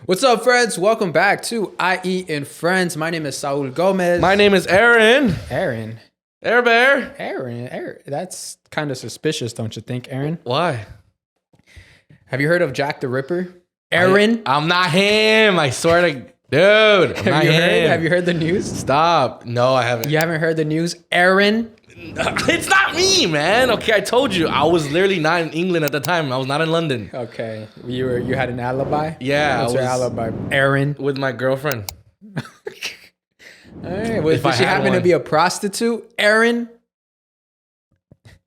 What's up, friends? Welcome back to I.E In Friends. My name is Saul V Gomez. My name is Aaron. Aaron. Air Bear. Aaron. That's kind of suspicious, don't you think, Aaron? Why? Have you heard of Jack the Ripper? Aaron? I'm not him. I swear to... Dude, I'm not him. Have you heard the news? Stop. No, I haven't. You haven't heard the news? Aaron? It's not me, man. Okay, I told you. I was literally not in England at the time. I was not in London. Okay. You had an alibi? Yeah. What's your alibi? Aaron? With my girlfriend. All right. Well, did she happen to be a prostitute? Aaron?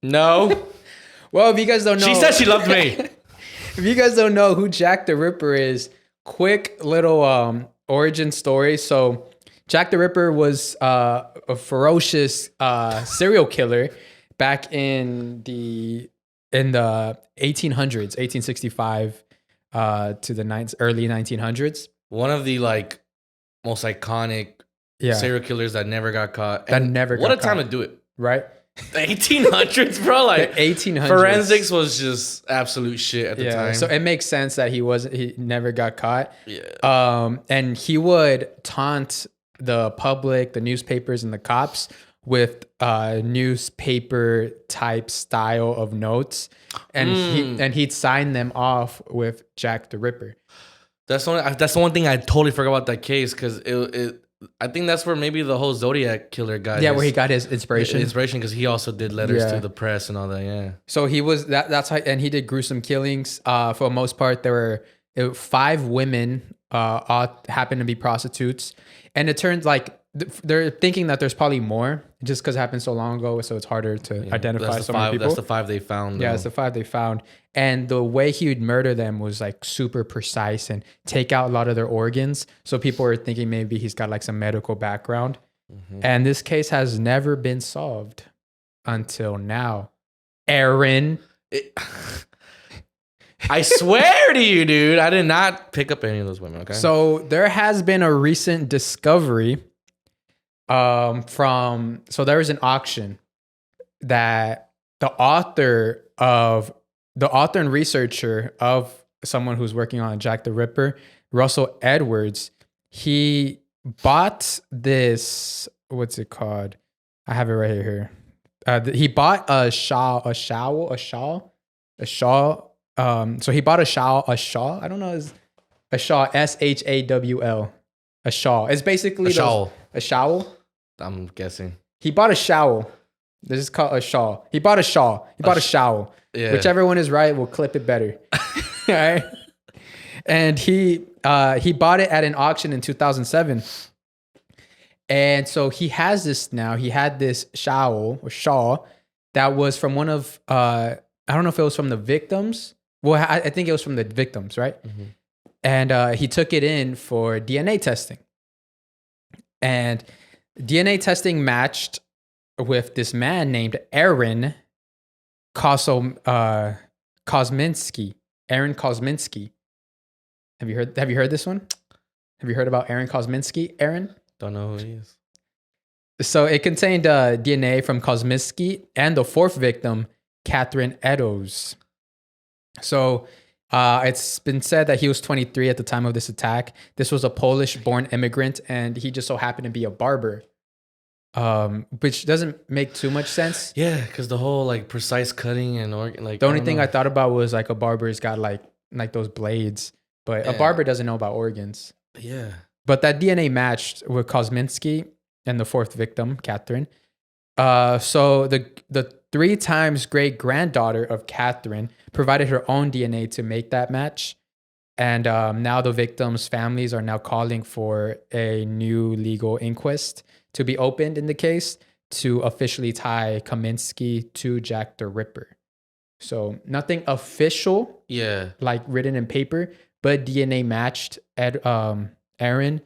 No. Well, if you guys don't know... She said she loved me. If you guys don't know who Jack the Ripper is, quick little origin story. So Jack the Ripper was a ferocious serial killer back in the 1800s, 1865 to the early 1900s. One of the most iconic serial killers that never got caught. What a time to do it. Right? The 1800s, bro. Like the 1800s. Forensics was just absolute shit at the time. So it makes sense that he never got caught. Yeah. And he would taunt the public, the newspapers, and the cops with newspaper type style of notes, and he'd sign them off with Jack the Ripper. That's the one thing I totally forgot about that case, because I think that's where maybe the whole Zodiac killer guy. Yeah, where he got his inspiration. Because he also did letters to the press and all that. Yeah. So he was that's how, and he did gruesome killings. For the most part, there were 5 women. All happened to be prostitutes, and it turns like they're thinking that there's probably more, just because it happened so long ago, so it's harder to identify so many people. That's the 5 they found. Yeah, it's the 5 they found. And the way he would murder them was like super precise and take out a lot of their organs. So people were thinking maybe he's got like some medical background. Mm-hmm. And this case has never been solved until now. Aaron. I swear to you, dude, I did not pick up any of those women, okay? So there has been a recent discovery so there was an auction that the author and researcher of someone who's working on Jack the Ripper, Russell Edwards, he bought this, what's it called? I have it right here. He bought a shawl. So he bought a shawl. I don't know, a shawl, SHAWL. A shawl. It's basically a shawl. I'm guessing. He bought a shawl. This is called a shawl. He bought a shawl. He bought a shawl. Yeah. Whichever one is right, we'll clip it better. All right. And he bought it at an auction in 2007. And so he has this now. He had this shawl that was from one of I don't know if it was from the victims. Well, I think it was from the victims, right? Mm-hmm. And he took it in for DNA testing. And DNA testing matched with this man named Aaron Kosminski. Aaron Kosminski. Have you heard this one? Have you heard about Aaron Kosminski? Aaron? Don't know who he is. So it contained DNA from Kosminski and the 4th victim, Catherine Eddowes. So it's been said that he was 23 at the time of this attack. This was a Polish-born immigrant, and he just so happened to be a barber, which doesn't make too much sense. Yeah, because the whole precise cutting and the only thing I thought about was a barber's got like those blades, but a barber doesn't know about organs. Yeah. But that DNA matched with Kosminski and the 4th victim, Catherine. So the 3 times great granddaughter of Catherine provided her own DNA to make that match. And now the victims' families are now calling for a new legal inquest to be opened in the case to officially tie Kaminsky to Jack the Ripper. So nothing official, like written in paper, but DNA matched Aaron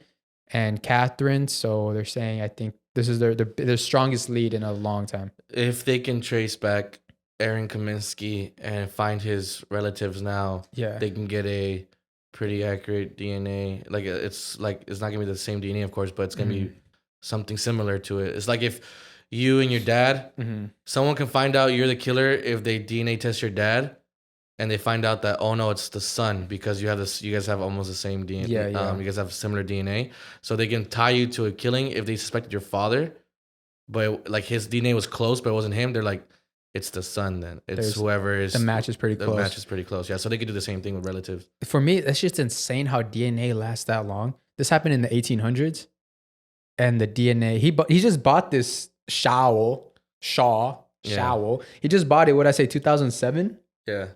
and Catherine. So they're saying, I think this is their strongest lead in a long time. If they can trace back Aaron Kaminsky and find his relatives now, they can get a pretty accurate DNA. It's not gonna be the same DNA, of course, but it's gonna be something similar to it. It's like if you and your dad, someone can find out you're the killer if they DNA test your dad, and they find out that, oh no, it's the son, because you guys have almost the same DNA. You guys have similar DNA, so they can tie you to a killing if they suspected your father, but like his DNA was close, but it wasn't him. They're like, it's the son. Then it's whoever is. The match is pretty close. The match is pretty close. Yeah, so they could do the same thing with relatives. For me, that's just insane how DNA lasts that long. This happened in the 1800s, and the DNA he just bought this Shaw. He just bought it. What I say, 2007. Yeah.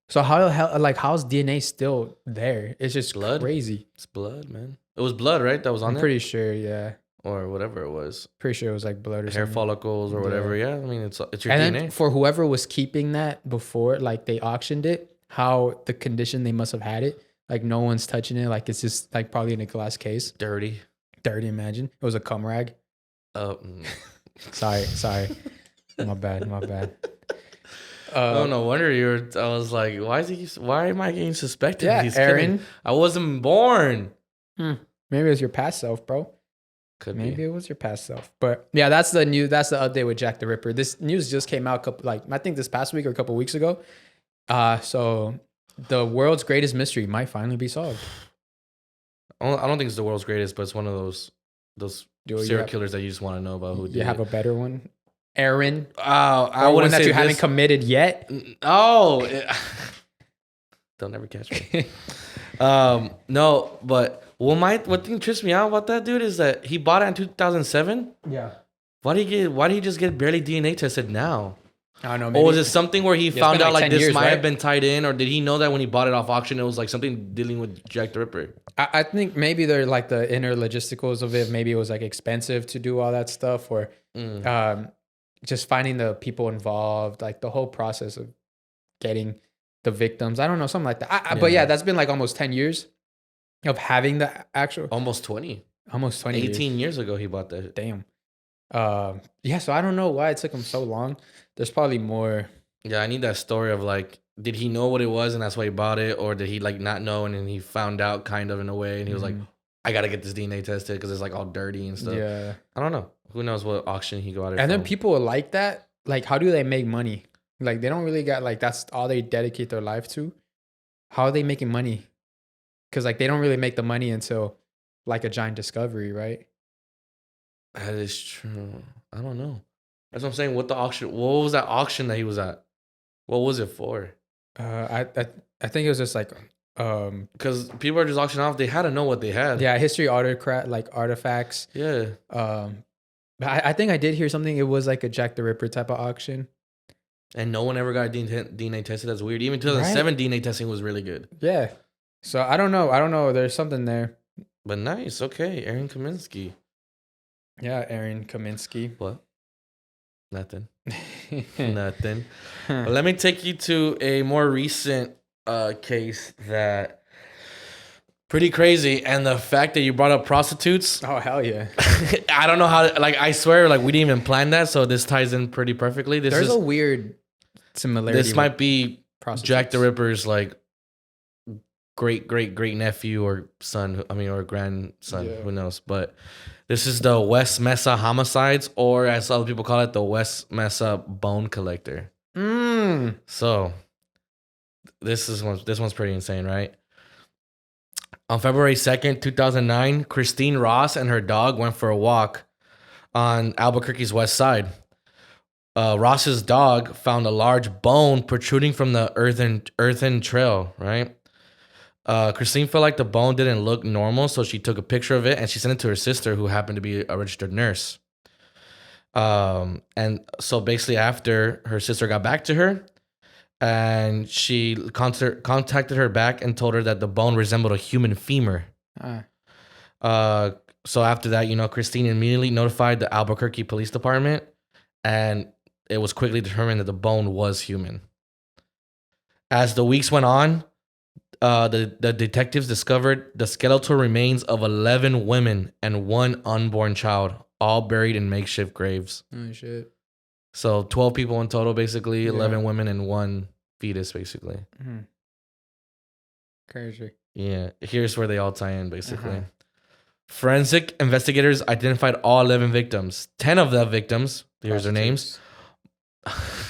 So how's DNA still there? It's just blood. Crazy. It's blood, man. It was blood, right? That was on there? I'm pretty sure, yeah. Or whatever it was. Pretty sure it was like blood or hair something. Follicles or whatever. Yeah, I mean, it's your DNA. Then for whoever was keeping that before, like they auctioned it, how the condition they must have had it, like no one's touching it. Like it's just like probably in a glass case. Dirty, imagine. It was a cum rag. Sorry. My bad. Oh, no wonder I was like, why am I getting suspected? Yeah, Aaron. I wasn't born. Maybe it was your past self, bro. Maybe it was your past self. But yeah, that's the update with Jack the Ripper. This news just came out I think this past week or a couple weeks ago. So the world's greatest mystery might finally be solved. I don't think it's the world's greatest, but it's one of those serial killers that you just want to know about who did it. You have a better one? Aaron? I wouldn't say that you haven't committed yet? Oh. They'll never catch me. No, but what thing trips me out about that dude is that he bought it in 2007. Yeah. Why did he just get barely DNA tested now? I don't know. Or was it something where he found out like this years, might have been tied in, or did he know that when he bought it off auction it was like something dealing with Jack the Ripper? I think maybe they're like the inner logisticals of it. Maybe it was like expensive to do all that stuff, or just finding the people involved, like the whole process of getting the victims. I don't know, something like that. But yeah, that's been like almost 10 years of having the actual. Almost 20. 18 years ago he bought that. Damn. Yeah, so I don't know why it took him so long. There's probably more. Yeah, I need that story of like, did he know what it was and that's why he bought it, or did he like not know and then he found out kind of in a way and he was like, I gotta get this DNA tested because it's like all dirty and stuff. Yeah, I don't know. Who knows what auction he got it and from. then people like that, like how do they make money? Like they don't really got, like that's all they dedicate their life to. How are they making money? Because like they don't really make the money until like a giant discovery, right? That is true. I don't know. That's what I'm saying. What was that auction that he was at? What was it for? I think it was just like because people are just auctioning off. They had to know what they had. Yeah, history artifacts. Yeah. But I think I did hear something. It was like a Jack the Ripper type of auction. And no one ever got DNA tested. That's weird. Even 2007 right? DNA testing was really good. Yeah. So I don't know. There's something there. But nice. Okay. Aaron Kaminsky. Yeah, Aaron Kaminsky. What? Nothing. Nothing. Well, let me take you to a more recent case that pretty crazy. And the fact that you brought up prostitutes. Oh, hell yeah. I don't know how, like, I swear, like, we didn't even plan that. So this ties in pretty perfectly. There's a weird similarity. This might be Jack the Ripper's, like, great nephew or son, or grandson, who knows. But this is the West Mesa homicides, or as other people call it, the West Mesa bone collector. So this one's pretty insane, right? On February 2nd, 2009, Christine Ross and her dog went for a walk on Albuquerque's west side. Ross's dog found a large bone protruding from the earthen trail, right? Christine felt like the bone didn't look normal, so she took a picture of it and she sent it to her sister, who happened to be a registered nurse. And so basically after, her sister got back to her and she contacted her back and told her that the bone resembled a human femur. So after that, Christine immediately notified the Albuquerque Police Department, and it was quickly determined that the bone was human. As the weeks went on, the detectives discovered the skeletal remains of 11 women and one unborn child, all buried in makeshift graves. Oh, shit. So 12 people in total, basically, 11 women and one fetus, basically. Mm-hmm. Crazy. Yeah, here's where they all tie in, basically. Forensic investigators identified all 11 victims. 10 of the victims, here's their names,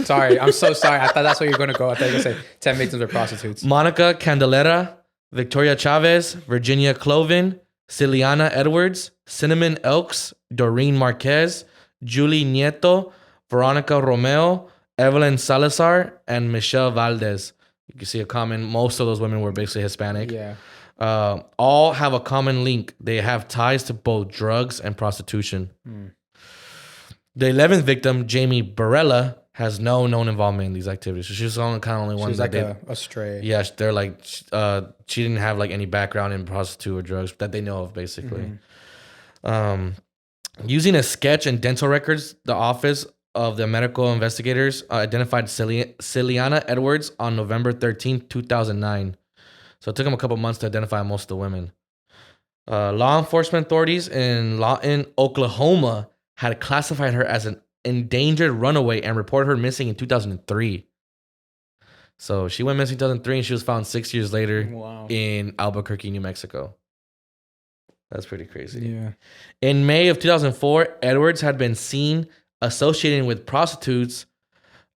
Sorry, I'm so sorry. I thought that's where you're gonna go. I thought you were gonna say 10 victims were prostitutes. Monica Candelera, Victoria Chavez, Virginia Cloven, Ciliana Edwards, Cinnamon Elks, Doreen Marquez, Julie Nieto, Veronica Romeo, Evelyn Salazar, and Michelle Valdez. You can see most of those women were basically Hispanic. Yeah. All have a common link. They have ties to both drugs and prostitution. The 11th victim, Jamie Barella, has no known involvement in these activities. So she was kind of only one. She was like a stray. Yeah, they're like she didn't have like any background in prostitute or drugs that they know of, basically. Using a sketch and dental records, the office of the medical investigators identified Ciliana Edwards on November 13th, 2009. So it took them a couple months to identify most of the women. Law enforcement authorities in Lawton, Oklahoma, had classified her as an endangered runaway and reported her missing in 2003. So she went missing in 2003 and she was found 6 years later in Albuquerque, New Mexico. That's pretty crazy. Yeah. In May of 2004, Edwards had been seen associating with prostitutes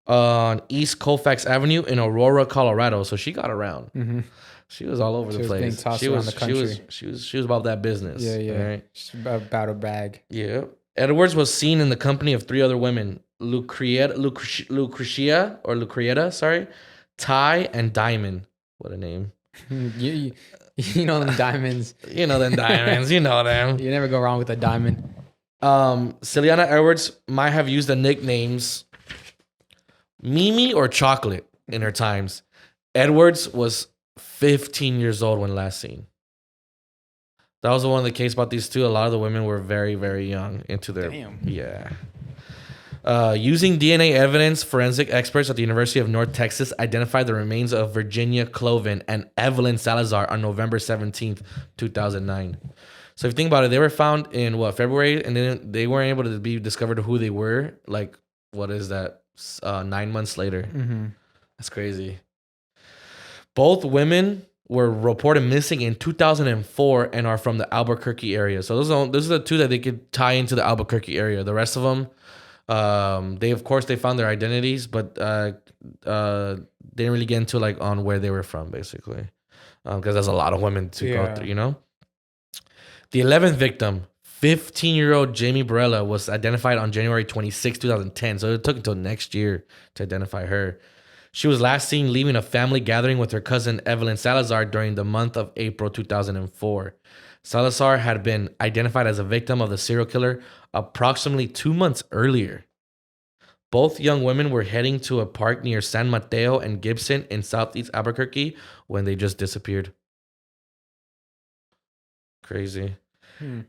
on East Colfax Avenue in Aurora, Colorado. So she got around. Mm-hmm. She was all over the place. Being tossed around the country. She was about that business. Yeah. Right? She's about a bag. Yeah. Edwards was seen in the company of 3 other women, Lucretia, Ty, and Diamond. What a name. You know them diamonds. You know them diamonds. You know them. You never go wrong with a diamond. Ciliana Edwards might have used the nicknames Mimi or Chocolate in her times. Edwards was 15 years old when last seen. That was one of the case about these two. A lot of the women were very, very young into their... Damn. Yeah. Using DNA evidence, forensic experts at the University of North Texas identified the remains of Virginia Cloven and Evelyn Salazar on November 17th, 2009. So if you think about it, they were found in, February? And then they weren't able to be discovered who they were. Like, what is that? 9 months later. Mm-hmm. That's crazy. Both women were reported missing in 2004 and are from the Albuquerque area. So those are the 2 that they could tie into the Albuquerque area. The rest of them, they found their identities, but they didn't really get into like on where they were from, basically, because there's a lot of women to go through, you know. The 11th victim, 15-year-old Jamie Barella, was identified on January 26, 2010. So it took until next year to identify her. She was last seen leaving a family gathering with her cousin Evelyn Salazar during the month of April 2004. Salazar had been identified as a victim of the serial killer approximately 2 months earlier. Both young women were heading to a park near San Mateo and Gibson in southeast Albuquerque when they just disappeared. Crazy.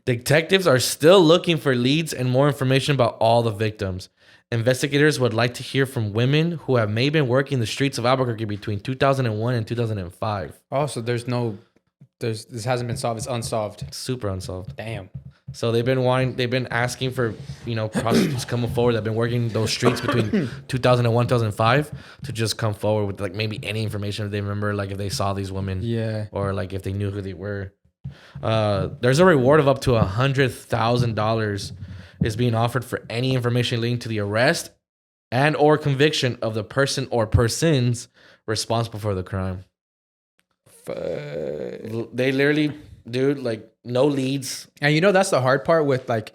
Detectives are still looking for leads and more information about all the victims. Investigators would like to hear from women who have maybe been working the streets of Albuquerque between 2001 and 2005. Oh, so this hasn't been solved. It's unsolved. Super unsolved. Damn. So they've been asking for, prostitutes coming forward that have been working those streets between 2001, 2005 to just come forward with like maybe any information if they remember, like if they saw these women. Yeah. Or like if they knew who they were. There's a reward of up to $100,000 is being offered for any information leading to the arrest and or conviction of the person or persons responsible for the crime. They literally, dude, like no leads. And that's the hard part with like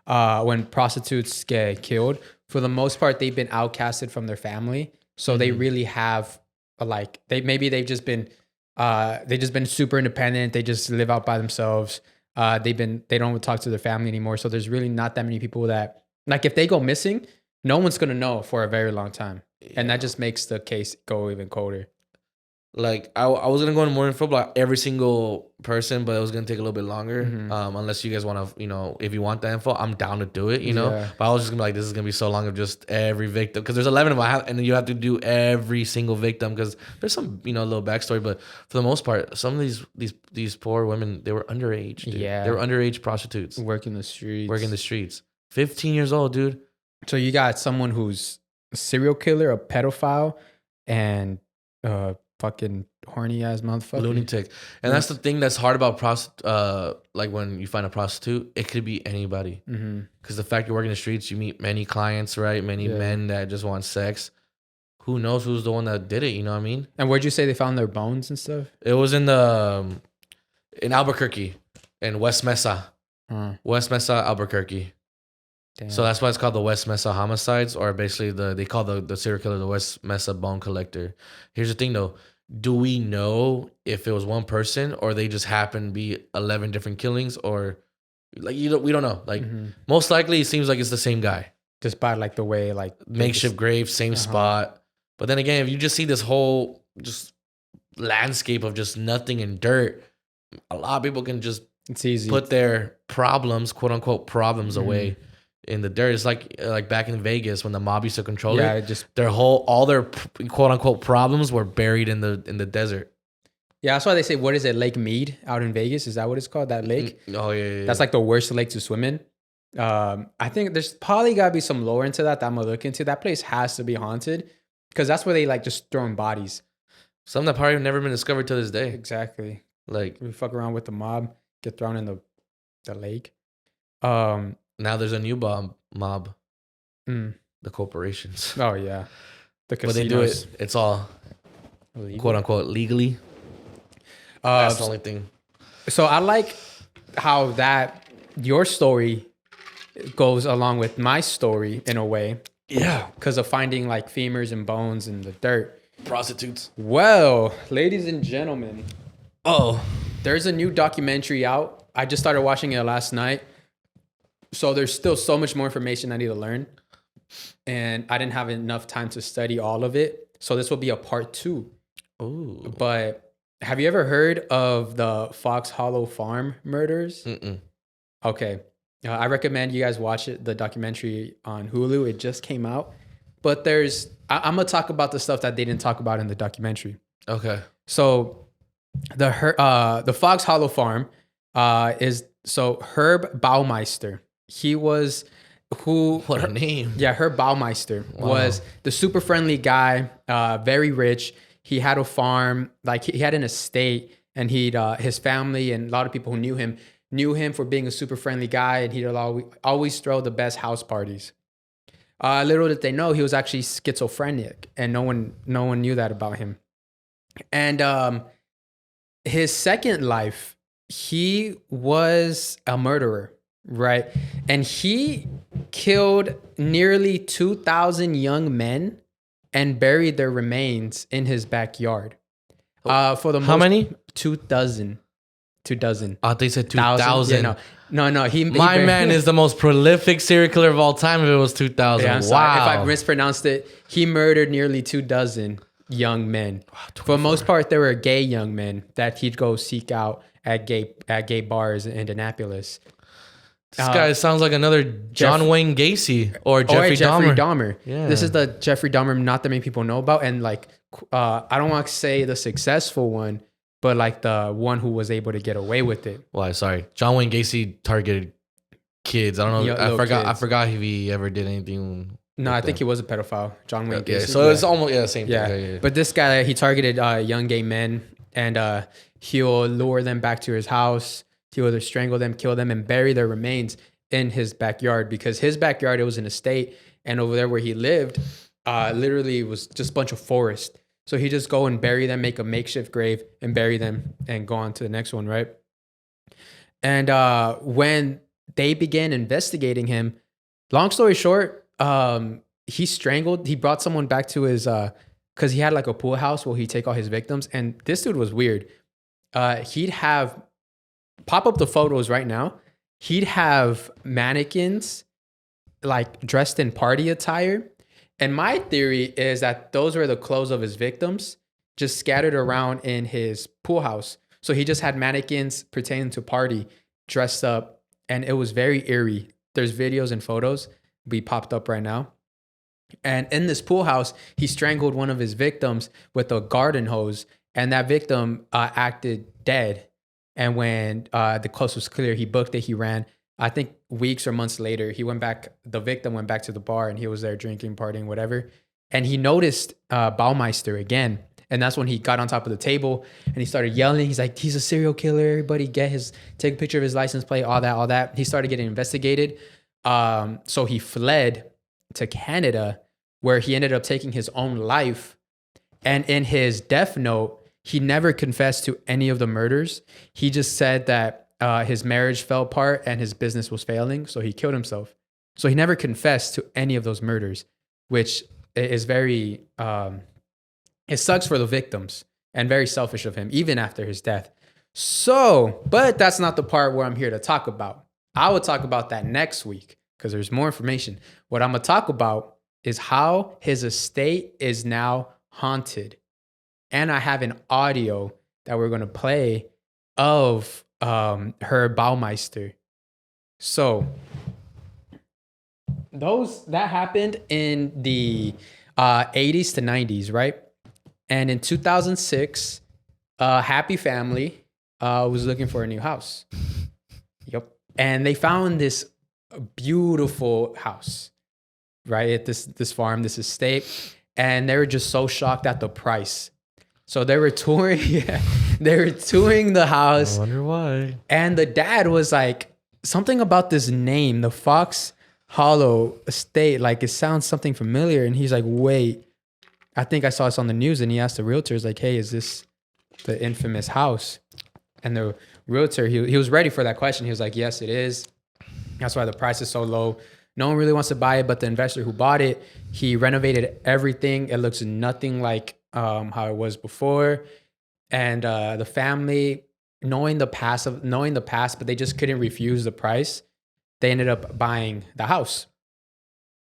when prostitutes get killed. For the most part, they've been outcasted from their family, so they really have they've just been super independent. They just live out by themselves. They don't talk to their family anymore. So there's really not that many people that, like, if they go missing, no one's going to know for a very long time. Yeah. And that just makes the case go even colder. Like, I was going to go into more info about every single person, but it was going to take a little bit longer. Mm-hmm. Unless you guys want to, if you want that info, I'm down to do it, Yeah. But I was just going to be like, this is going to be so long of just every victim. Because there's 11 of them, and you have to do every single victim. Because there's some, little backstory. But for the most part, some of these poor women, they were underage, dude. Yeah. They were underage prostitutes. Working the streets. 15 years old, dude. So you got someone who's a serial killer, a pedophile, and fucking horny ass motherfucker. Lunatic. And that's the thing that's hard about like when you find a prostitute, it could be anybody. Because the fact you're working the streets, you meet many clients, right? Many men that just want sex. Who knows who's the one that did it? You know what I mean? And where'd you say they found their bones and stuff? It was in Albuquerque, in West Mesa. West Mesa, Albuquerque. Damn. So that's why it's called the West Mesa homicides, or basically they call the serial killer the West Mesa bone collector. Here's the thing though. Do we know if it was one person or they just happened to be 11 different killings, or like we don't know. Like most likely it seems like it's the same guy. Just by like the way like makeshift grave, same spot. But then again, if you just see this whole just landscape of just nothing and dirt, a lot of people can just put their problems, quote unquote problems away in the dirt. It's like back in Vegas when the mob used to control it. Just all their quote unquote problems were buried in the desert. Yeah, that's why they say, what is it, Lake Mead out in Vegas? Is that what it's called? That lake? Oh yeah. That's like the worst lake to swim in. I think there's probably gotta be some lore into that I'm gonna look into. That place has to be haunted because that's where they like just throwing bodies. Some that probably never been discovered to this day. Exactly. Like we fuck around with the mob, get thrown in the lake. Now there's a new mob. The corporations. Oh yeah. The casinos. But they do it. It's all illegal. Quote unquote legally. That's the only thing. So I like how your story goes along with my story in a way. Yeah. Because of finding like femurs and bones in the dirt. Prostitutes. Well, ladies and gentlemen. Oh. There's a new documentary out. I just started watching it last night. So there's still so much more information I need to learn. And I didn't have enough time to study all of it. So this will be a part 2. Ooh. But have you ever heard of the Fox Hollow Farm murders? Mm-mm. Okay. I recommend you guys watch it, the documentary on Hulu. It just came out. But I'm going to talk about the stuff that they didn't talk about in the documentary. Okay. So the Fox Hollow Farm is Herb Baumeister. He was what a name. Yeah, Herb Baumeister was the super friendly guy, very rich. He had a farm, like he had an estate, and his family and a lot of people who knew him for being a super friendly guy, and he'd always throw the best house parties. Little did they know he was actually schizophrenic, and no one knew that about him. And his second life, he was a murderer, right? And he killed nearly 2,000 young men and buried their remains in his backyard. For the how many? 2,000. 2,000. Oh, they said 2,000. Yeah, no. My man is the most prolific serial killer of all time. If it was 2,000, yeah, wow. If I mispronounced it, he murdered nearly 2,000 young men. For the most part, they were gay young men that he'd go seek out at gay bars in Indianapolis. This guy sounds like another John Wayne Gacy or Jeffrey Dahmer. Yeah. This is the Jeffrey Dahmer not that many people know about. And like, I don't want to say the successful one, but like the one who was able to get away with it. Why? Sorry. John Wayne Gacy targeted kids. I don't know. I forgot if he ever did anything. No, I think he was a pedophile. John Wayne Gacy. Yeah, so it's almost the same thing. Yeah. But this guy, he targeted young gay men, and he'll lure them back to his house. He'll either strangle them, kill them, and bury their remains in his backyard, because his backyard, it was an estate, and over there where he lived, literally was just a bunch of forest. So he just go and bury them, make a makeshift grave, and bury them, and go on to the next one, right? And when they began investigating him, long story short, he brought someone back to his, because he had like a pool house where he'd take all his victims, and this dude was weird. He'd have, pop up the photos right now, he'd have mannequins like dressed in party attire. And my theory is that those were the clothes of his victims just scattered around in his pool house. So he just had mannequins pertaining to party dressed up, and it was very eerie. There's videos and photos be popped up right now. And in this pool house, he strangled one of his victims with a garden hose, and that victim acted dead. And when the coast was clear, he booked it, he ran. I think weeks or months later, the victim went back to the bar, and he was there drinking, partying, whatever. And he noticed Baumeister again. And that's when he got on top of the table and he started yelling. He's like, he's a serial killer. Everybody take a picture of his license plate, all that. He started getting investigated. So he fled to Canada, where he ended up taking his own life. And in his death note, he never confessed to any of the murders. He just said that his marriage fell apart and his business was failing, so he killed himself. So he never confessed to any of those murders, which is very, it sucks for the victims and very selfish of him, even after his death. So, but that's not the part where I'm here to talk about. I will talk about that next week because there's more information. What I'm going to talk about is how his estate is now haunted. And I have an audio that we're going to play of her Baumeister. So that happened in the 80s to 90s, right? And in 2006, Happy Family was looking for a new house. Yep. And they found this beautiful house, right? At this farm, this estate. And they were just so shocked at the price. So they were touring, they were touring the house. I wonder why. And the dad was like, something about this name, the Fox Hollow Estate, like it sounds something familiar. And he's like, wait, I think I saw this on the news. And he asked the realtors, like, hey, is this the infamous house? And the realtor, he was ready for that question. He was like, yes, it is. That's why the price is so low. No one really wants to buy it, but the investor who bought it, he renovated everything. It looks nothing like how it was before. And the family, knowing the past, but they just couldn't refuse the price. They ended up buying the house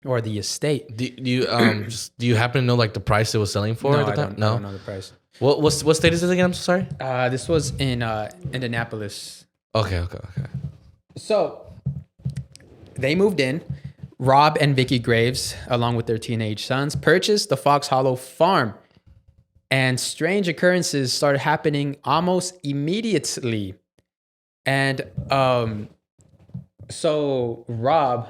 or the estate. Do you happen to know like the price it was selling for? No, at the I time? don't. No, I don't know the price. What state is this again? I'm so sorry. This was in Indianapolis. Okay. So they moved in. Rob and Vicky Graves, along with their teenage sons, purchased the Fox Hollow farm. And strange occurrences started happening almost immediately. And so Rob,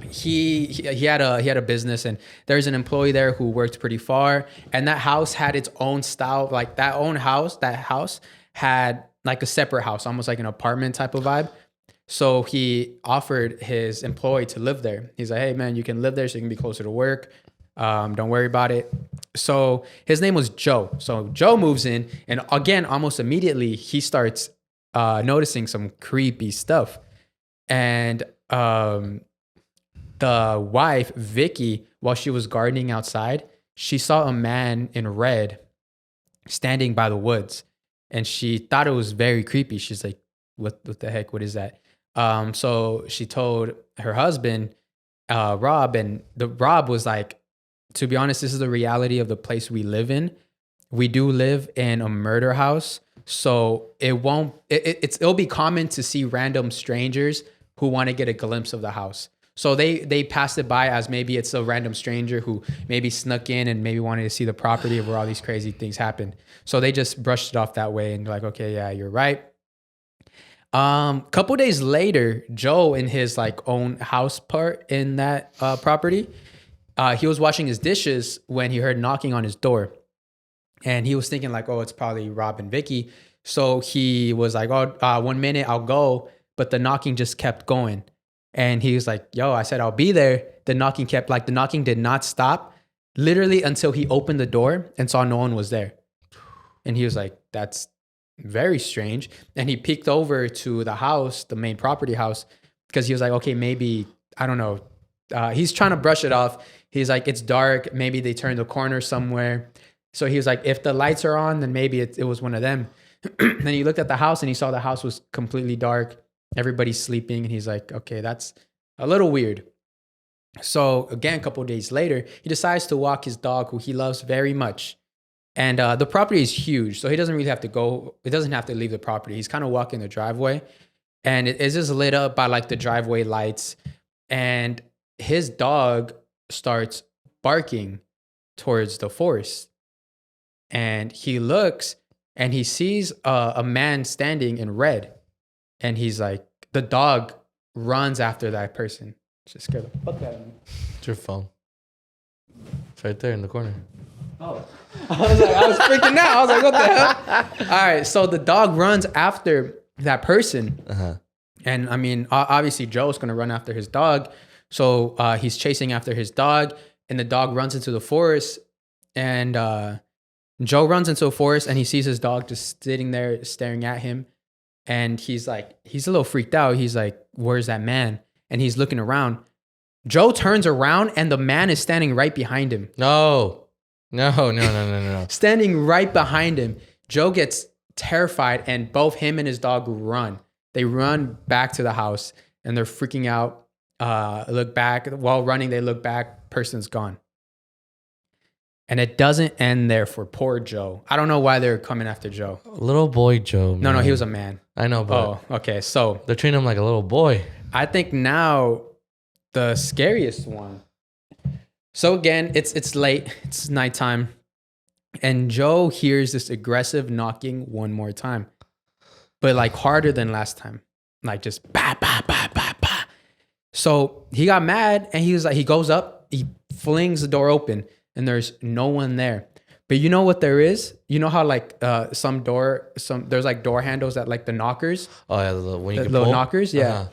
he had a business, and there's an employee there who worked pretty far. And that house had its own style, like that house had like a separate house, almost like an apartment type of vibe. So he offered his employee to live there. He's like, hey man, you can live there so you can be closer to work. Don't worry about it. So his name was Joe. So Joe moves in, and again, almost immediately, he starts noticing some creepy stuff. And the wife, Vicky, while she was gardening outside, she saw a man in red standing by the woods. And she thought it was very creepy. She's like, what the heck? What is that? So she told her husband, Rob, and Rob was like, to be honest, this is the reality of the place we live in. We do live in a murder house. So it'll be common to see random strangers who want to get a glimpse of the house. So they passed it by as maybe it's a random stranger who maybe snuck in and maybe wanted to see the property of where all these crazy things happened. So they just brushed it off that way and like, okay, yeah, you're right. Couple days later, Joe, in his like own house part in that property, he was washing his dishes when he heard knocking on his door. And he was thinking like, oh, it's probably Rob and Vicky. So he was like, 1 minute, I'll go. But the knocking just kept going. And he was like, yo, I said, I'll be there. The knocking did not stop literally until he opened the door and saw no one was there. And he was like, that's very strange. And he peeked over to the house, the main property house, because he was like, okay, maybe, I don't know. He's trying to brush it off. He's like, it's dark. Maybe they turned the corner somewhere. So he was like, if the lights are on, then maybe it was one of them. Then he looked at the house and he saw the house was completely dark. Everybody's sleeping. And he's like, okay, that's a little weird. So again, a couple of days later, he decides to walk his dog, who he loves very much. And the property is huge. So he doesn't really have to go. He doesn't have to leave the property. He's kind of walking the driveway. And it's just lit up by like the driveway lights. And his dog starts barking towards the forest. And he looks and he sees a man standing in red. And he's like, the dog runs after that person. Just scared the fuck out of me. It's your phone. It's right there in the corner. Oh. I was freaking out. I was like, what the hell? All right. So the dog runs after that person. Uh-huh. And I mean, obviously Joe's going to run after his dog. So he's chasing after his dog and the dog runs into the forest. And Joe runs into a forest and he sees his dog just sitting there staring at him. And he's a little freaked out. He's like, where's that man? And he's looking around. Joe turns around and the man is standing right behind him. No. Standing right behind him. Joe gets terrified and both him and his dog run. They run back to the house and they're freaking out. Look back. While running, they look back. Person's gone. And it doesn't end there for poor Joe. I don't know why they're coming after Joe. Little boy Joe. Man. No, he was a man. I know, but... Oh, okay. So... they're treating him like a little boy. I think now the scariest one. So again, it's late. It's nighttime. And Joe hears this aggressive knocking one more time. But like harder than last time. Like just ba, ba, ba, ba, ba. So he got mad and he goes up. He flings the door open. And there's no one there. But you know what there is? You know how like there's like door handles that like the knockers. Oh yeah, the little knockers. Yeah, uh-huh.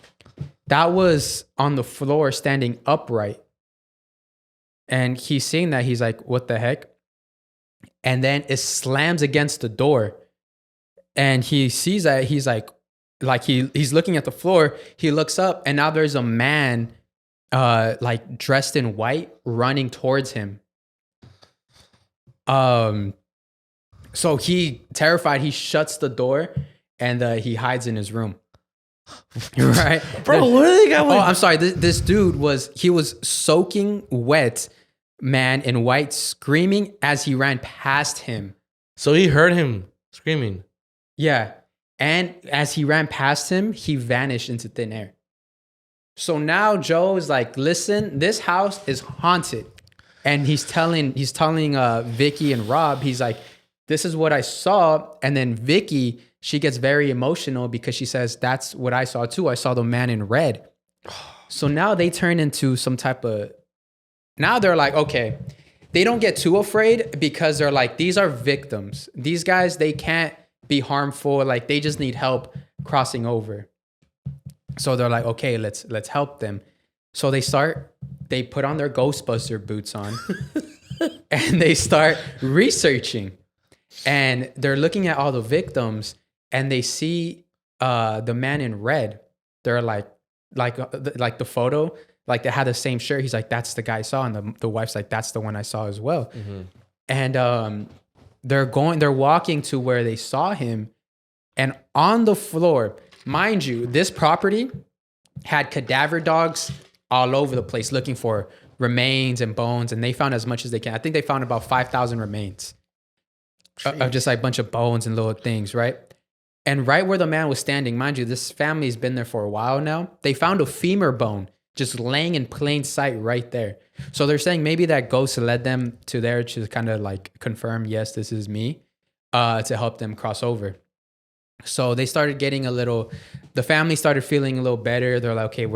That was on the floor, standing upright. And he's seeing that. He's like, "What the heck?" And then it slams against the door. And he sees that. He's like he's looking at the floor. He looks up, and now there's a man, like dressed in white, running towards him. So he terrified, he shuts the door and he hides in his room. Right? Bro, what are they got? Oh, I'm sorry. This dude was soaking wet, man in white, screaming as he ran past him. So he heard him screaming. Yeah. And as he ran past him, he vanished into thin air. So now Joe is like, listen, this house is haunted. And he's telling Vicky and Rob, he's like, this is what I saw. And then Vicky, she gets very emotional because she says, that's what I saw too. I saw the man in red. So now they turn into some type of, now they're like, okay, they don't get too afraid because they're like, these are victims. These guys, they can't be harmful. Like they just need help crossing over. So they're like, okay, let's help them. So they put on their Ghostbuster boots on and they start researching. And they're looking at all the victims and they see the man in red. They're like the photo, like they had the same shirt. He's like, that's the guy I saw. And the wife's like, that's the one I saw as well. Mm-hmm. And they're walking to where they saw him. And on the floor, mind you, this property had cadaver dogs all over the place looking for remains and bones, and they found as much as they can. I think they found about 5,000 remains of just like a bunch of bones and little things, right? And right where the man was standing, mind you, this family's been there for a while now. They found a femur bone just laying in plain sight right there. So they're saying maybe that ghost led them to there to kind of like confirm, yes, this is me, to help them cross over. So they started getting the family started feeling a little better. They're like, okay,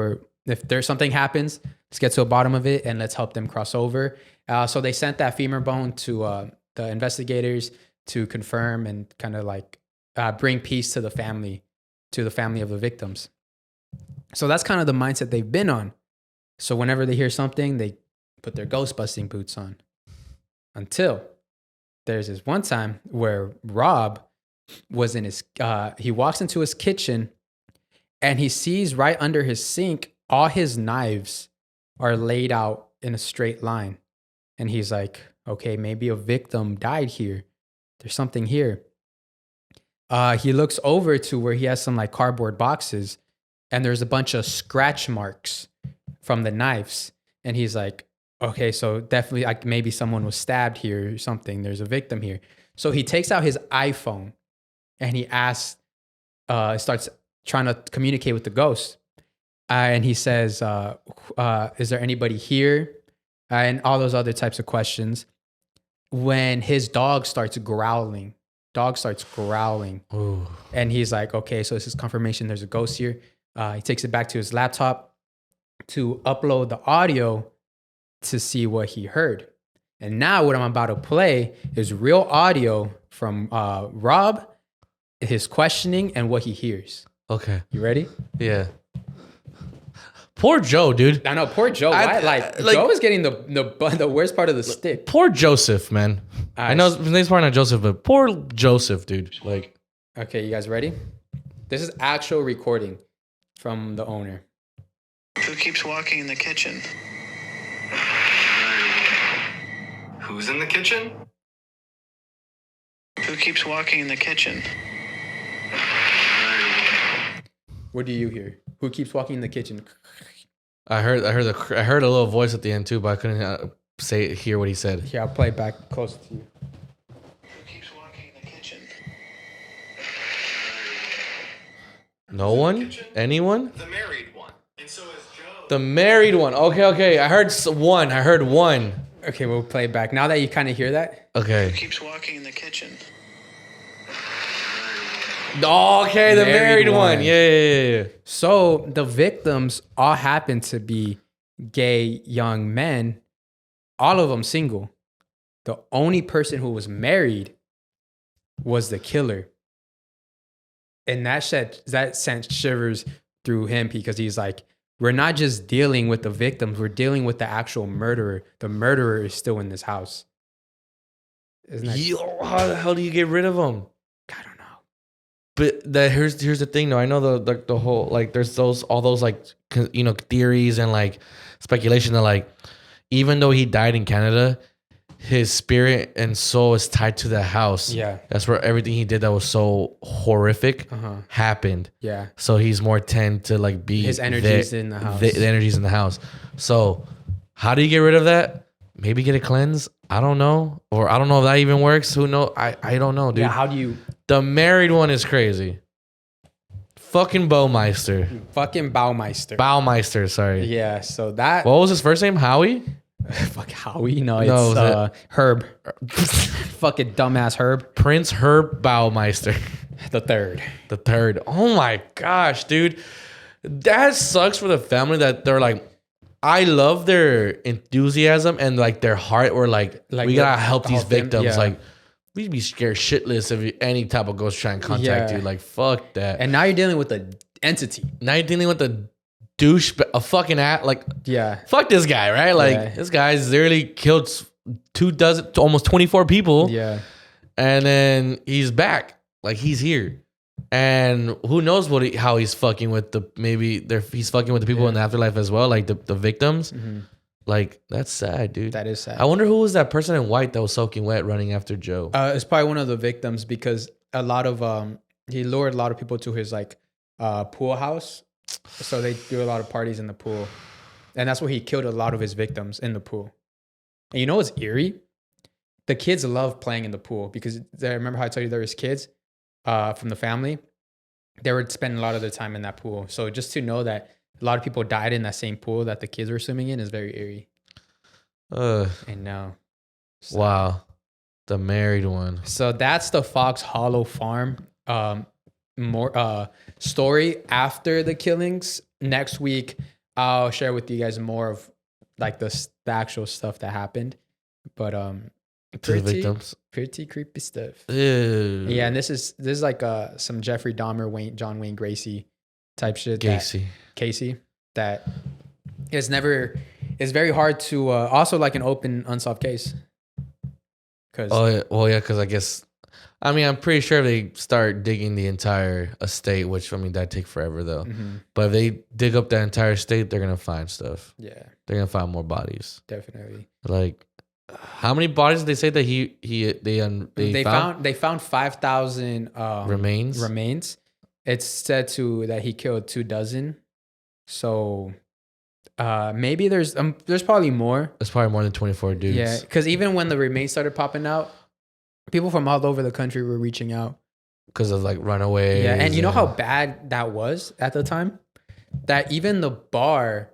if there's something happens, let's get to the bottom of it and let's help them cross over. So they sent that femur bone to the investigators to confirm and kind of like bring peace to the family of the victims. So that's kind of the mindset they've been on. So whenever they hear something, they put their ghost busting boots on. Until there's this one time where Rob was in he walks into his kitchen and he sees right under his sink, all his knives are laid out in a straight line. And he's like, okay, maybe a victim died here. There's something here. He looks over to where he has some like cardboard boxes and there's a bunch of scratch marks from the knives. And he's like, okay, so definitely like maybe someone was stabbed here or something. There's a victim here. So he takes out his iPhone and he starts trying to communicate with the ghost. And he says, is there anybody here? And all those other types of questions. When his dog starts growling. Ooh. And he's like, okay, so this is confirmation there's a ghost here. He takes it back to his laptop to upload the audio to see what he heard. And now what I'm about to play is real audio from Rob, his questioning and what he hears. Okay. You ready? Yeah. Poor Joe, dude. I know, poor Joe. Joe is getting the worst part of the stick. Poor Joseph, man. I know his name's probably not Joseph, but poor Joseph, dude. Like, okay, you guys ready? This is actual recording from the owner. Who keeps walking in the kitchen? Who's in the kitchen? Who keeps walking in the kitchen? What do you hear? Who keeps walking in the kitchen? I heard a little voice at the end too, but I couldn't hear what he said. Yeah, I'll play it back close to you. Who keeps walking in the kitchen? No one? Anyone? The married one. And so is Joe. The married one. Okay. I heard one. Okay, we'll play it back. Now that you kind of hear that. Okay. Who keeps walking in the kitchen? Okay, the married one. Yeah. So the victims all happen to be gay young men, all of them single. The only person who was married was the killer. And that sent shivers through him because he's like, we're not just dealing with the victims, we're dealing with the actual murderer. The murderer is still in this house. How the hell do you get rid of him? I don't know. But here's the thing though. I know the whole like there's all those like theories and like speculation that like even though he died in Canada, his spirit and soul is tied to the house. Yeah. That's where everything he did that was so horrific happened. Yeah. So he's more tend to like be his energies in the house. The energies in the house. So how do you get rid of that? Maybe get a cleanse. I don't know. Or I don't know if that even works. Who knows? I don't know, dude. Yeah, how do you... The married one is crazy. Fucking Baumeister. Baumeister, sorry. Yeah, so that... What was his first name? Howie? Fuck Howie? No, it's Herb. Fucking dumbass Herb. Prince Herb Baumeister. The third. Oh my gosh, dude. That sucks for the family that they're like, I love their enthusiasm and like their heart where like we gotta help these victims. Yeah. Like, we'd be scared shitless if any type of ghost try and contact you. Like, fuck that. And now you're dealing with the entity. Now you're dealing with the douche, a fucking like, yeah. Fuck this guy, right? Like, this guy's literally killed 24 almost 24 people. Yeah. And then he's back. Like, he's here. And who knows how he's fucking with he's fucking with the people in the afterlife as well, like the victims. Mm-hmm. Like, that's sad, dude. That is sad. I wonder who was that person in white that was soaking wet running after Joe. It's probably one of the victims because a lot of he lured a lot of people to his like pool house, so they do a lot of parties in the pool, and that's where he killed a lot of his victims in the pool. And you know what's eerie? The kids love playing in the pool because remember how I told you there was kids from the family. They would spend a lot of their time in that pool. So just to know that a lot of people died in that same pool that the kids were swimming in is very eerie. I know. So, wow. The married one. So that's the Fox Hollow Farm story after the killings. Next week, I'll share with you guys more of like the actual stuff that happened. But the victims. Pretty creepy stuff. Ew. Yeah, and this is like some Jeffrey Dahmer, John Wayne Gacy type shit. Casey. That it's very hard to also like an open unsolved case. Because I guess I'm pretty sure if they start digging the entire estate, which that'd take forever though. Mm-hmm. But if they dig up that entire estate, they're gonna find stuff. Yeah, they're gonna find more bodies. Definitely. Like, how many bodies did they say that they found? They found 5,000 remains. It's said that he killed 24. So maybe there's probably more. There's probably more than 24 dudes. Yeah, because even when the remains started popping out, people from all over the country were reaching out because of like runaways. Yeah, and you know how bad that was at the time. That even the bar,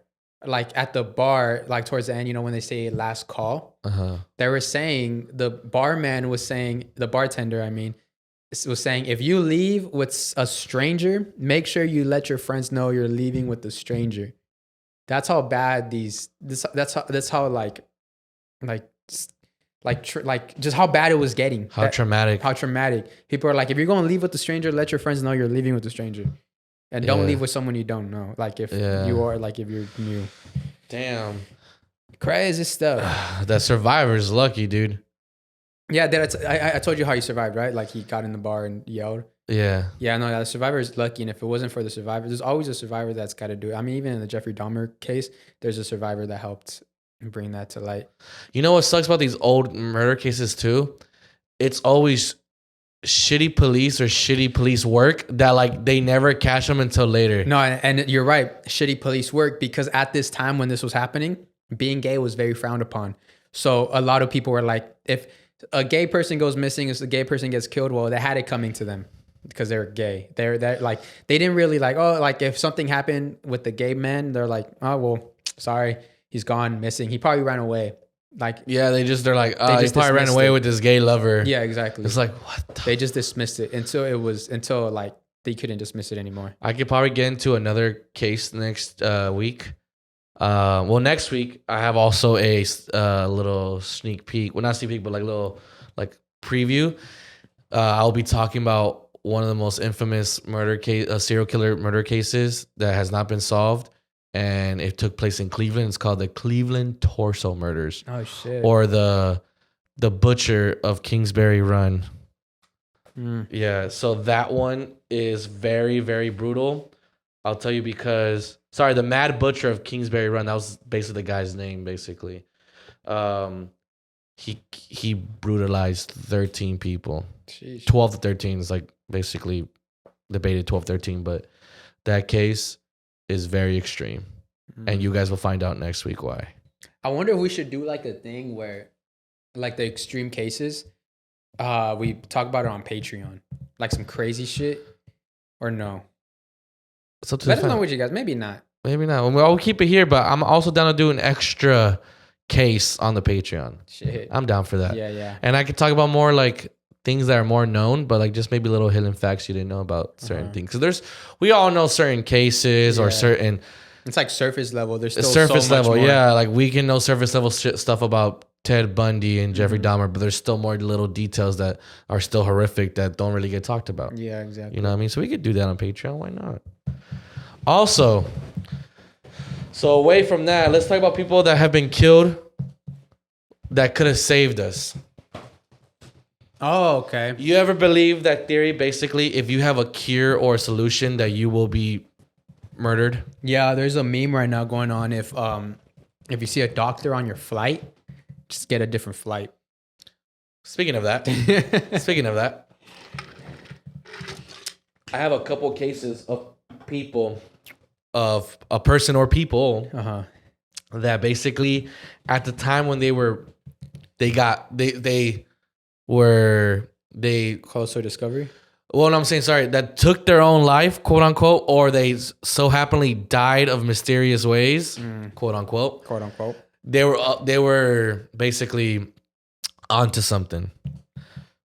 like at the bar, like towards the end, when they say last call, they were saying the bartender, was saying, if you leave with a stranger, make sure you let your friends know you're leaving with the stranger. That's how bad that's how like like just how bad it was getting. How traumatic. How traumatic. People are like, if you're going to leave with a stranger, let your friends know you're leaving with a stranger. And don't leave with someone you don't know. Like if you are, like if you're new. Damn. Crazy stuff. That survivor's lucky, dude. Yeah, I told you how he survived, right? Like he got in the bar and yelled. Yeah. Yeah, no, the survivor is lucky. And if it wasn't for the survivor, there's always a survivor that's got to do it. I mean, even in the Jeffrey Dahmer case, there's a survivor that helped bring that to light. You know what sucks about these old murder cases too? It's always shitty police or shitty police work that like they never catch them until later. No, and you're right. Shitty police work, because at this time when this was happening, being gay was very frowned upon. So a lot of people were like, if a gay person goes missing, if a gay person gets killed, well, they had it coming to them because they're gay. They're like, they didn't really like, oh, like if something happened with the gay man, they're like, oh, well, sorry, he's gone missing. He probably ran away. Like, yeah, they're like, oh, he probably ran away with this gay lover. Yeah, exactly. It's like, what? They just dismissed it until like they couldn't dismiss it anymore. I could probably get into another case next week. Well, next week I have also a little sneak peek. Well, not sneak peek, but like little like preview. I'll be talking about one of the most infamous serial killer murder cases that has not been solved, and it took place in Cleveland. It's called the Cleveland Torso Murders. Oh shit! Or the Butcher of Kingsbury Run. Yeah, so that one is very, very brutal. I'll tell you because, sorry, the Mad Butcher of Kingsbury Run, that was basically the guy's name, basically. He brutalized 13 people. Sheesh. 12 to 13 is like basically debated 12, 13, but that case is very extreme. And you guys will find out next week why. I wonder if we should do like a thing where, like the extreme cases, we talk about it on Patreon. Like some crazy shit, or no? Let us know what you guys. Maybe not. Maybe not. I'll keep it here, but I'm also down to do an extra case on the Patreon. Shit. I'm down for that. Yeah. And I could talk about more like things that are more known, but like just maybe little hidden facts you didn't know about certain things. Because we all know certain cases or certain. It's like surface level. There's still surface so much level. more. Yeah, like we can know surface level stuff about Ted Bundy and Jeffrey Dahmer, but there's still more little details that are still horrific that don't really get talked about. Yeah, exactly. You know what I mean? So we could do that on Patreon. Why not? Also, so away from that, let's talk about people that have been killed that could have saved us. Oh, okay. You ever believe that theory? Basically, if you have a cure or a solution, that you will be murdered. Yeah, there's a meme right now going on. If you see a doctor on your flight, just get a different flight. Speaking of that, I have a couple cases of people, of a person or people that basically at the time when they were closer discovery. Well, no, I'm saying, sorry, that took their own life, quote unquote, or they so happily died of mysterious ways, quote unquote. Quote unquote. They were basically onto something.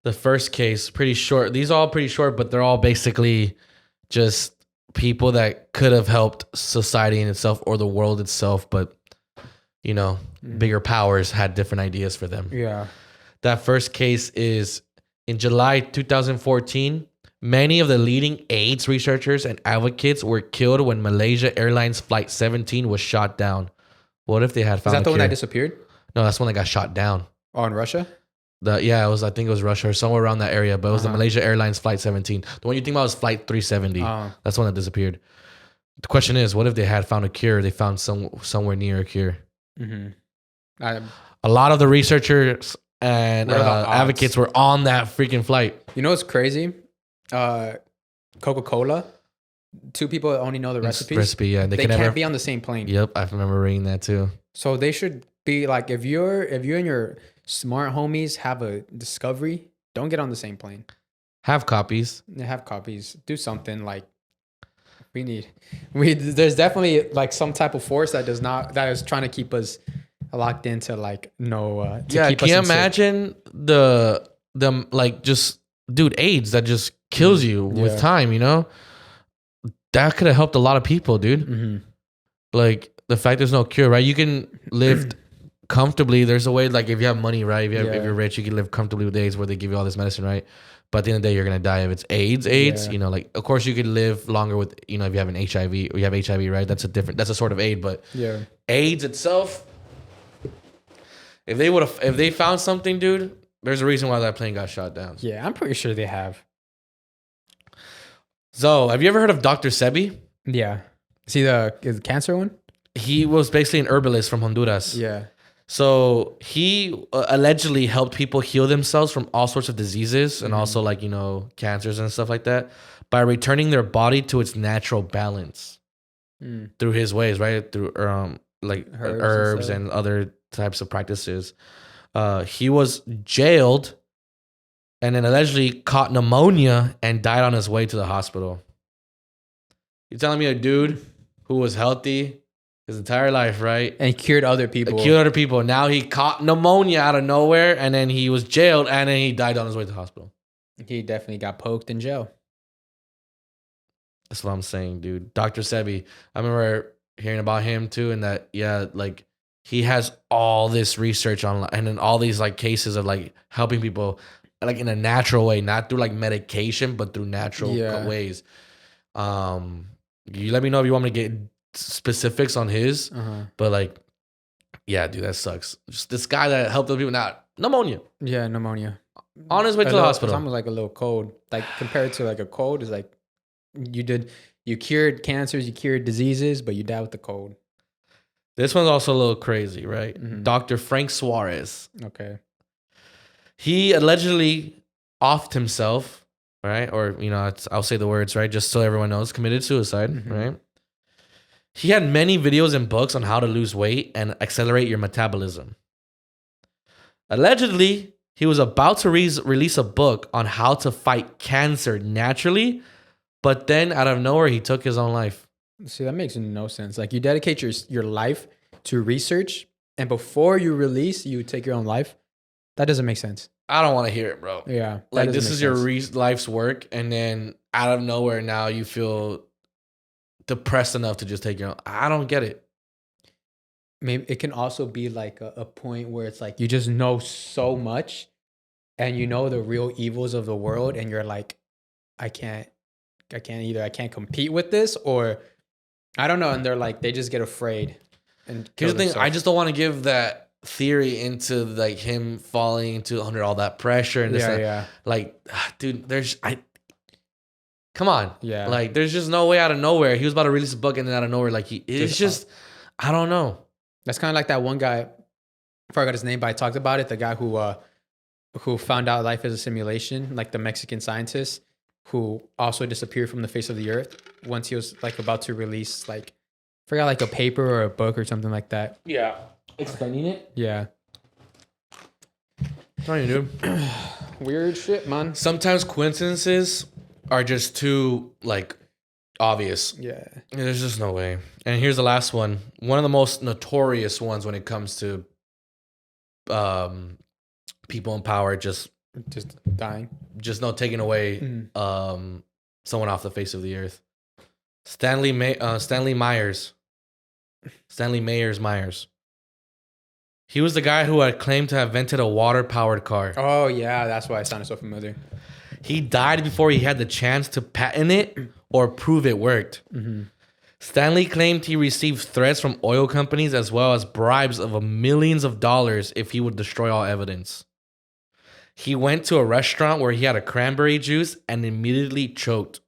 The first case, pretty short. These are all pretty short, but they're all basically just people that could have helped society in itself or the world itself, but you know, bigger powers had different ideas for them. Yeah. That first case is in July 2014. Many of the leading AIDS researchers and advocates were killed when Malaysia Airlines Flight 17 was shot down. What if they had found? Is that the one that disappeared? No, that's the one that got shot down. Oh, in Russia? I think it was Russia or somewhere around that area, but it was the Malaysia Airlines Flight 17. The one you think about was Flight 370. That's the one that disappeared. The question is, what if they had found a cure? They found somewhere near a cure. A lot of the researchers and advocates were on that freaking flight. You know what's crazy? Coca-Cola. Two people only know the recipes. Yeah. They can't be on the same plane. Yep, I remember reading that too. So they should be like, if you and your smart homies have a discovery, don't get on the same plane. Have copies. Have copies. Do something like there's definitely like some type of force that is trying to keep us locked into like no. Can you imagine the like just AIDS that just kills you with time? You know, that could have helped a lot of people, dude. Like the fact there's no cure, right? You can live comfortably. There's a way, like if you have money, right? If you're rich, you can live comfortably with AIDS where they give you all this medicine, right? But at the end of the day, you're gonna die if it's AIDS. You know, like of course you could live longer with, you know, if you have an HIV or you have HIV, right? That's a sort of aid, but AIDS itself. If they found something, dude, there's a reason why that plane got shot down. Yeah, I'm pretty sure they have. So, have you ever heard of Dr. Sebi? Yeah. Is he the cancer one? He was basically an herbalist from Honduras. Yeah. So he allegedly helped people heal themselves from all sorts of diseases and also like, you know, cancers and stuff like that by returning their body to its natural balance through his ways, right? Through like herbs and other types of practices. He was jailed and then allegedly caught pneumonia and died on his way to the hospital. You're telling me a dude who was healthy his entire life, right? And cured other people. Now he caught pneumonia out of nowhere, and then he was jailed, and then he died on his way to the hospital. He definitely got poked in jail. That's what I'm saying, dude. Dr. Sebi. I remember hearing about him too, and that, like he has all this research on, and then all these like cases of like helping people like in a natural way, not through like medication, but through natural ways. You let me know if you want me to get specifics on his, but like, yeah, dude, that sucks. Just this guy that helped those people, not pneumonia. Yeah, pneumonia. On his way to the hospital. It's almost like a little cold. Like compared to like a cold, is like you cured cancers, you cured diseases, but you died with the cold. This one's also a little crazy, right? Dr. Frank Suarez. Okay. He allegedly offed himself, right? Or, you know, I'll say the words, right? Just so everyone knows, committed suicide, right? He had many videos and books on how to lose weight and accelerate your metabolism. Allegedly, he was about to release a book on how to fight cancer naturally, but then out of nowhere, he took his own life. See, that makes no sense. Like you dedicate your life to research, and before you release, you take your own life. That doesn't make sense. I don't want to hear it, bro. Yeah. Like this is your life's work, and then out of nowhere now you feel depressed enough to just take your own. I don't get it. Maybe it can also be like a point where it's like you just know so much and you know the real evils of the world, and you're like, I can't compete with this, or I don't know, and they're like, they just get afraid. And here's the thing, I just don't want to give that theory into like him falling into under all that pressure and this like dude, come on. Yeah. Like there's just no way out of nowhere. He was about to release a book and then out of nowhere, like it's just I don't know. That's kind of like that one guy, I forgot his name, but I talked about it. The guy who found out life is a simulation, like the Mexican scientist who also disappeared from the face of the earth once he was like about to release like, I forgot, like a paper or a book or something like that. Yeah. Explaining it? Yeah. Tell you, dude. Weird shit, man. Sometimes coincidences are just too like obvious. Yeah. There's just no way. And here's the last one. One of the most notorious ones when it comes to people in power just dying. Just no taking away someone off the face of the earth. Stanley Myers. Stanley Myers. He was the guy who had claimed to have invented a water-powered car. Oh, yeah. That's why it sounded so familiar. He died before he had the chance to patent it or prove it worked. Stanley claimed he received threats from oil companies as well as bribes of millions of dollars if he would destroy all evidence. He went to a restaurant where he had a cranberry juice and immediately choked.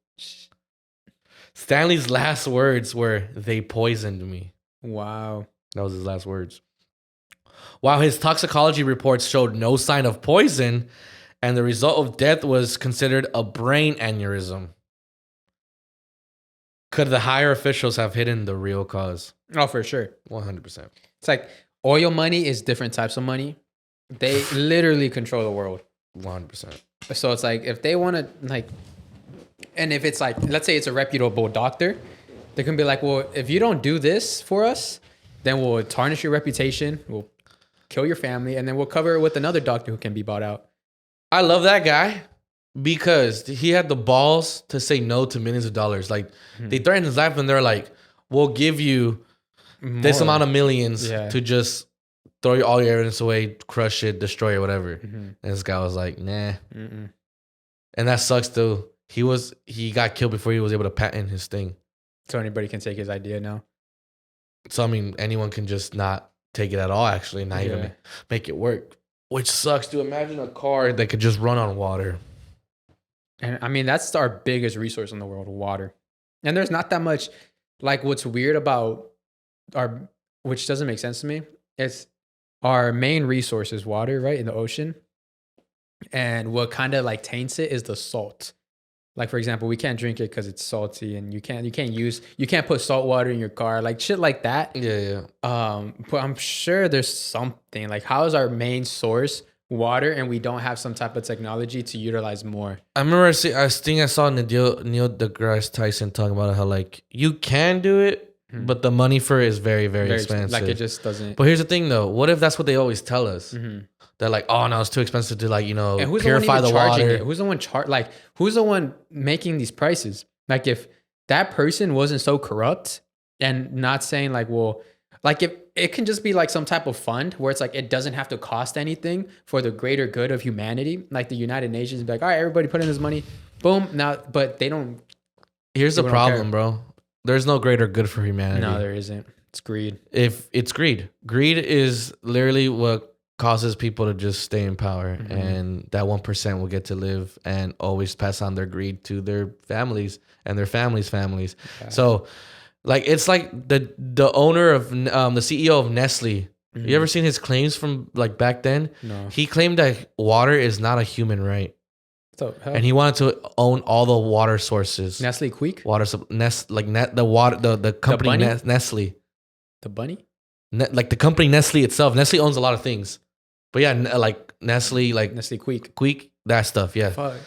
Stanley's last words were, "They poisoned me." Wow. That was his last words. While his toxicology reports showed no sign of poison, and the result of death was considered a brain aneurysm. Could the higher officials have hidden the real cause? Oh, for sure. 100%. It's like oil money is different types of money. They literally control the world. 100%. So it's like if they want to like, and if it's like, let's say it's a reputable doctor, they can be like, well, if you don't do this for us, then we'll tarnish your reputation, we'll kill your family, and then we'll cover it with another doctor who can be bought out. I love that guy because he had the balls to say no to millions of dollars. Like they threatened his life and they're like, we'll give you this amount of millions to just throw all your evidence away, crush it, destroy it, whatever. Mm-hmm. And this guy was like, nah. Mm-mm. And that sucks too. He got killed before he was able to patent his thing. So anybody can take his idea now. So I mean, anyone can just not take it at all. Actually, not even make it work, which sucks. To imagine a car that could just run on water. And I mean, that's our biggest resource in the world, water. And there's not that much. Like, what's weird about which doesn't make sense to me, is our main resource is water, right, in the ocean. And what kind of like taints it is the salt. Like, for example, we can't drink it because it's salty, and you can't put salt water in your car, like shit like that. Yeah. But I'm sure there's something like, how is our main source water, and we don't have some type of technology to utilize more? I remember I think I saw Neil deGrasse Tyson talking about how like you can do it, but the money for it is very, very expensive. Like, it just doesn't. But here's the thing though, what if that's what they always tell us? Mm-hmm. They're like, oh no, it's too expensive to like, and who's purify the water. It? Who's the one making these prices? Like, if that person wasn't so corrupt, and not saying like, well, like if it can just be like some type of fund where it's like, it doesn't have to cost anything for the greater good of humanity. Like the United Nations be like, all right, everybody put in this money. Boom. Now, but they don't. Here's the problem, bro. There's no greater good for humanity. No, there isn't. It's greed. If it's greed. Greed is literally what causes people to just stay in power, and that 1% will get to live and always pass on their greed to their families and their families' families. Okay. So, like, it's like the owner of the CEO of Nestle. You ever seen his claims from like back then? No. He claimed that water is not a human right, and he wanted to own all the water sources. Nestle Queek? Water the company Nestle. The bunny? Like the company Nestle itself. Nestle owns a lot of things. But yeah, like Nestle, like Nestle Queek, that stuff, yeah. Fuck.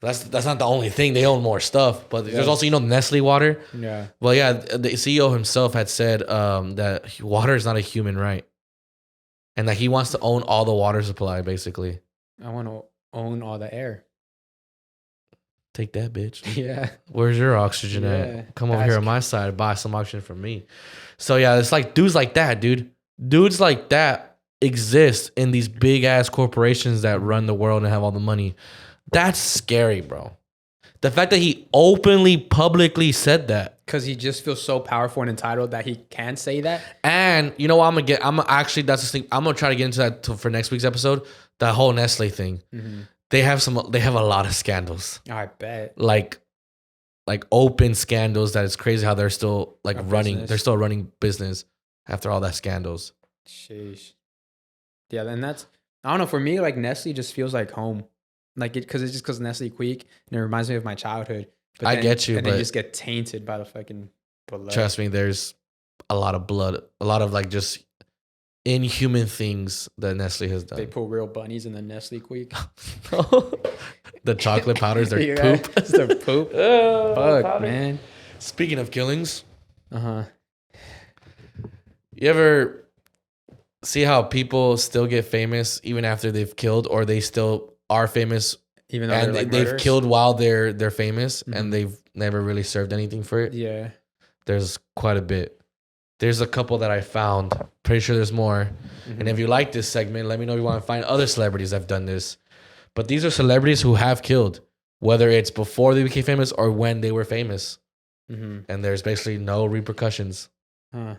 That's not the only thing. They own more stuff, but there's also Nestle water. Yeah. Well, yeah, the CEO himself had said that water is not a human right, and that he wants to own all the water supply. Basically, I want to own all the air. Take that, bitch. Yeah. Where's your oxygen at? Come over here on my side, buy some oxygen from me. So yeah, it's like dudes like that, dude. Dudes like that exist in these big ass corporations that run the world and have all the money. That's scary, bro. The fact that he openly, publicly said that. Because he just feels so powerful and entitled that he can say that. And you know what that's the thing. I'm gonna try to get into that for next week's episode. That whole Nestle thing. Mm-hmm. They have a lot of scandals. I bet. Like open scandals that it's crazy how they're still like running. Business. They're still running business after all that scandals. Sheesh. Yeah, and I don't know, for me, like Nestle just feels like home. Like because Nestle Queek, and it reminds me of my childhood. But I get you, and but then you just get tainted by the fucking blood. Trust me, there's a lot of blood, a lot of like just inhuman things that Nestle has done. They put real bunnies in the Nestle Queek. The chocolate powders, their poop. It's their poop. Fuck, powder. Man. Speaking of killings, you ever see how people still get famous even after they've killed, or they still are famous even though they've killed while they're famous, and they've never really served anything for it? Yeah. There's quite a bit. There's a couple that I found. Pretty sure there's more. And if you like this segment, let me know if you want to find other celebrities that have done this. But these are celebrities who have killed, whether it's before they became famous or when they were famous. And there's basically no repercussions. Huh.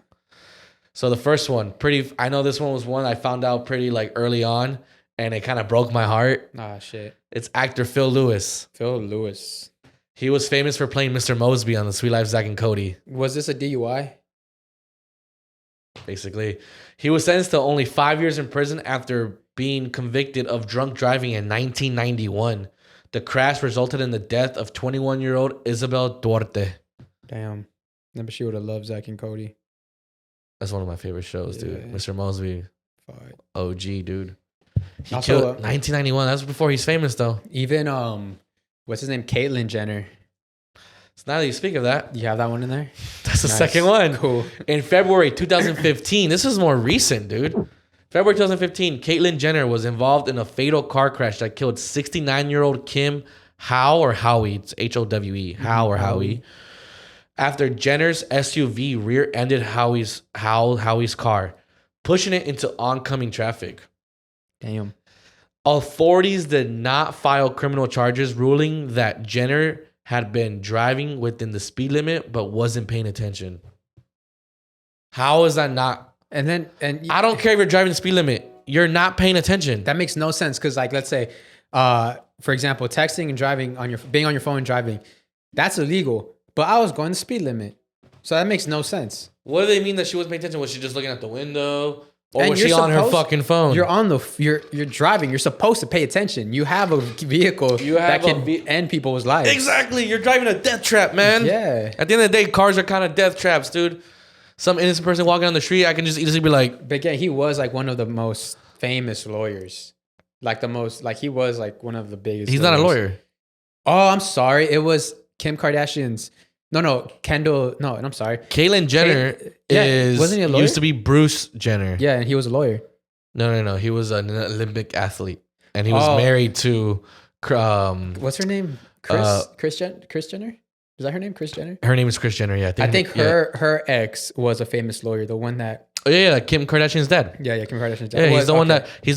So the first one, I know this one was one I found out pretty like early on, and it kind of broke my heart. Ah, shit. It's actor Phil Lewis. Phil Lewis. He was famous for playing Mr. Mosby on The Sweet Life of Zack and Cody. Was this a DUI? Basically, he was sentenced to only 5 years in prison after being convicted of drunk driving in 1991. The crash resulted in the death of 21-year-old Isabel Duarte. Damn. Maybe she would have loved Zack and Cody. That's one of my favorite shows, dude. Mr. Mosby. Fuck. OG, dude. He also, killed 1991. That's before he's famous, though. Even, what's his name? Caitlyn Jenner. So now that you speak of that. You have that one in there? That's the second one. Cool. In February 2015, this is more recent, dude. February 2015, Caitlyn Jenner was involved in a fatal car crash that killed 69-year-old Kim Howe or Howie. It's Howe. Howe or Howie. After Jenner's SUV rear-ended Howie's car. pushing it into oncoming traffic. Damn. Authorities did not file criminal charges, ruling that Jenner had been driving within the speed limit but wasn't paying attention. How is that not? And I don't care if you're driving the speed limit. You're not paying attention. That makes no sense because, like, let's say, for example, texting and driving being on your phone and driving, that's illegal. But I was going the speed limit, so that makes no sense. What do they mean that she wasn't paying attention? Was she just looking at the window, or And was she on her fucking phone? You're driving. You're supposed to pay attention. You have a vehicle that can end people's lives. Exactly. You're driving a death trap, man. Yeah. At the end of the day, cars are kind of death traps, dude. Some innocent person walking on the street, I can just easily be like. But again, he was like one of the most famous lawyers. He was like one of the biggest. He's lawyers. not a lawyer. Oh, I'm sorry. It was Kim Kardashian's. No, Kendall. No, I'm sorry. Caitlyn Jenner wasn't he a lawyer? used to be Bruce Jenner. Yeah, and he was a lawyer. No. He was an Olympic athlete, and he was married to. What's her name? Kris Jenner. Is that her name? Kris Jenner. Her name is Kris Jenner. Yeah, I think her ex was a famous lawyer. The one that. Oh yeah, Kim Kardashian's dad. Yeah, Kim Kardashian's dad. Yeah, he's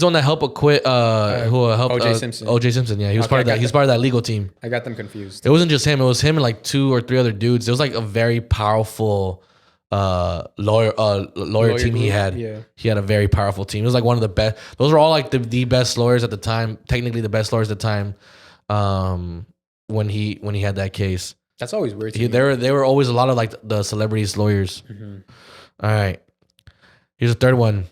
the one that helped acquit. Who helped O.J. Simpson. O.J. Simpson. Yeah, he was part of that. He was part of that legal team. I got them confused. It wasn't just him. It was him and like 2 or 3 other dudes. It was like a very powerful lawyer team he had. Yeah. He had a very powerful team. It was like one of the best. Those were all like the best lawyers at the time. Technically, the best lawyers at the time. When he had that case. That's always weird. To me. There were always a lot of like the celebrities lawyers. Mm-hmm. All right. Here's a third one.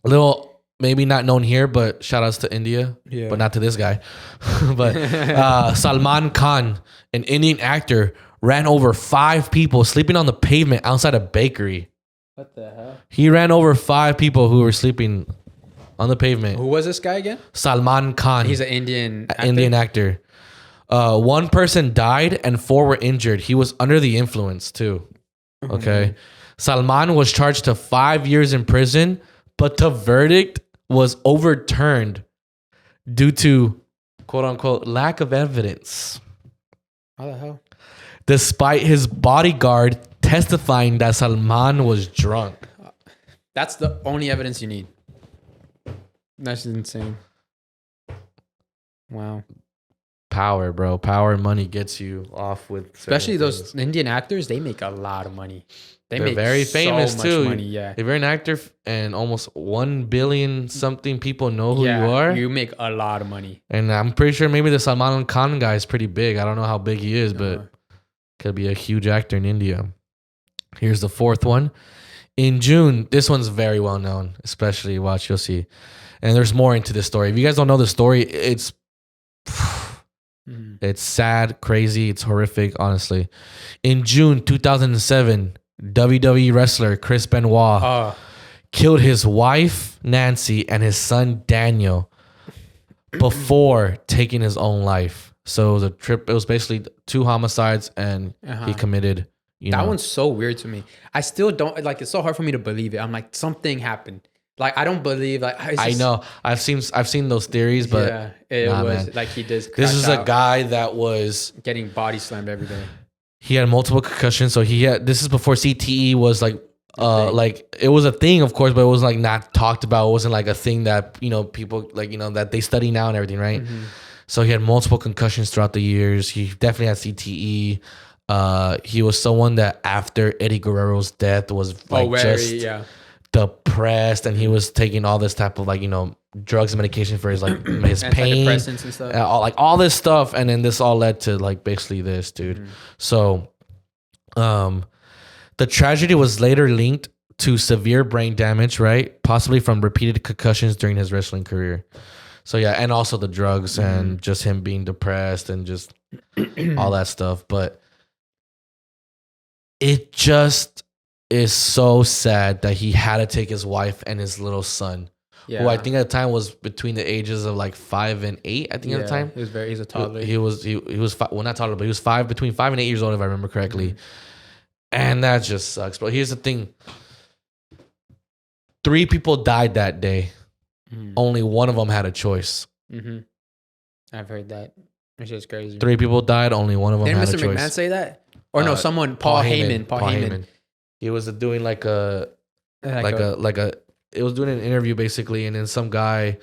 A little maybe not known here, but shout outs to India. Yeah. But not to this guy. But Salman Khan, an Indian actor, ran over 5 people sleeping on the pavement outside a bakery. What the hell? He ran over 5 people who were sleeping on the pavement. Who was this guy again? Salman Khan. He's an Indian actor. Indian actor. 1 person died and 4 were injured. He was under the influence too. Okay. Mm-hmm. Salman was charged to 5 years in prison, but the verdict was overturned due to quote unquote lack of evidence. How the hell? Despite his bodyguard testifying that Salman was drunk. That's the only evidence you need. That's insane. Wow. Power, bro. Power and money gets you off with. Especially those Indian actors, they make a lot of money. They're very famous so too. Much money, yeah. If you're an actor and almost 1 billion something people know who you are, you make a lot of money. And I'm pretty sure maybe the Salman Khan guy is pretty big. I don't know how big he is, but could be a huge actor in India. Here's the 4th one. In June, this one's very well known, especially you'll see. And there's more into this story. If you guys don't know the story, it's sad, crazy, it's horrific, honestly. In June 2007, WWE wrestler Chris Benoit killed his wife, Nancy, and his son, Daniel, before taking his own life. So it was it was basically 2 homicides, and he committed, that one's so weird to me. I still don't, like, it's so hard for me to believe it. I'm like, something happened. Like, I don't believe, like, I know. I've seen those theories, but yeah, it was man. Like he does. This is a guy that was getting body slammed every day. He had multiple concussions, so this is before CTE was like it was a thing, of course, but it was like not talked about. It wasn't like a thing that people like that they study now and everything, right? Mm-hmm. So he had multiple concussions throughout the years. He definitely had CTE. He was someone that after Eddie Guerrero's death was like depressed, and he was taking all this type of drugs and medication for his his pain, antidepressants and stuff, all this stuff, and then this all led to basically this, dude. Mm-hmm. So, the tragedy was later linked to severe brain damage, right? Possibly from repeated concussions during his wrestling career. So yeah, and also the drugs and just him being depressed and just all that stuff. But it just is so sad that he had to take his wife and his little son, who I think at the time was between the ages of 5 and 8. I think at the time he's a toddler. He was not toddler, but he was between 5 and 8 years old, if I remember correctly. Mm-hmm. And that just sucks. But here's the thing: 3 people died that day. Mm. Only one of them had a choice. Mm-hmm. I've heard that. It's just crazy. 3 people died. Only one of them had a choice. Didn't Mr. McMahon say that? Or no, someone. Paul Heyman. He was doing like a it was doing an interview basically, and then some guy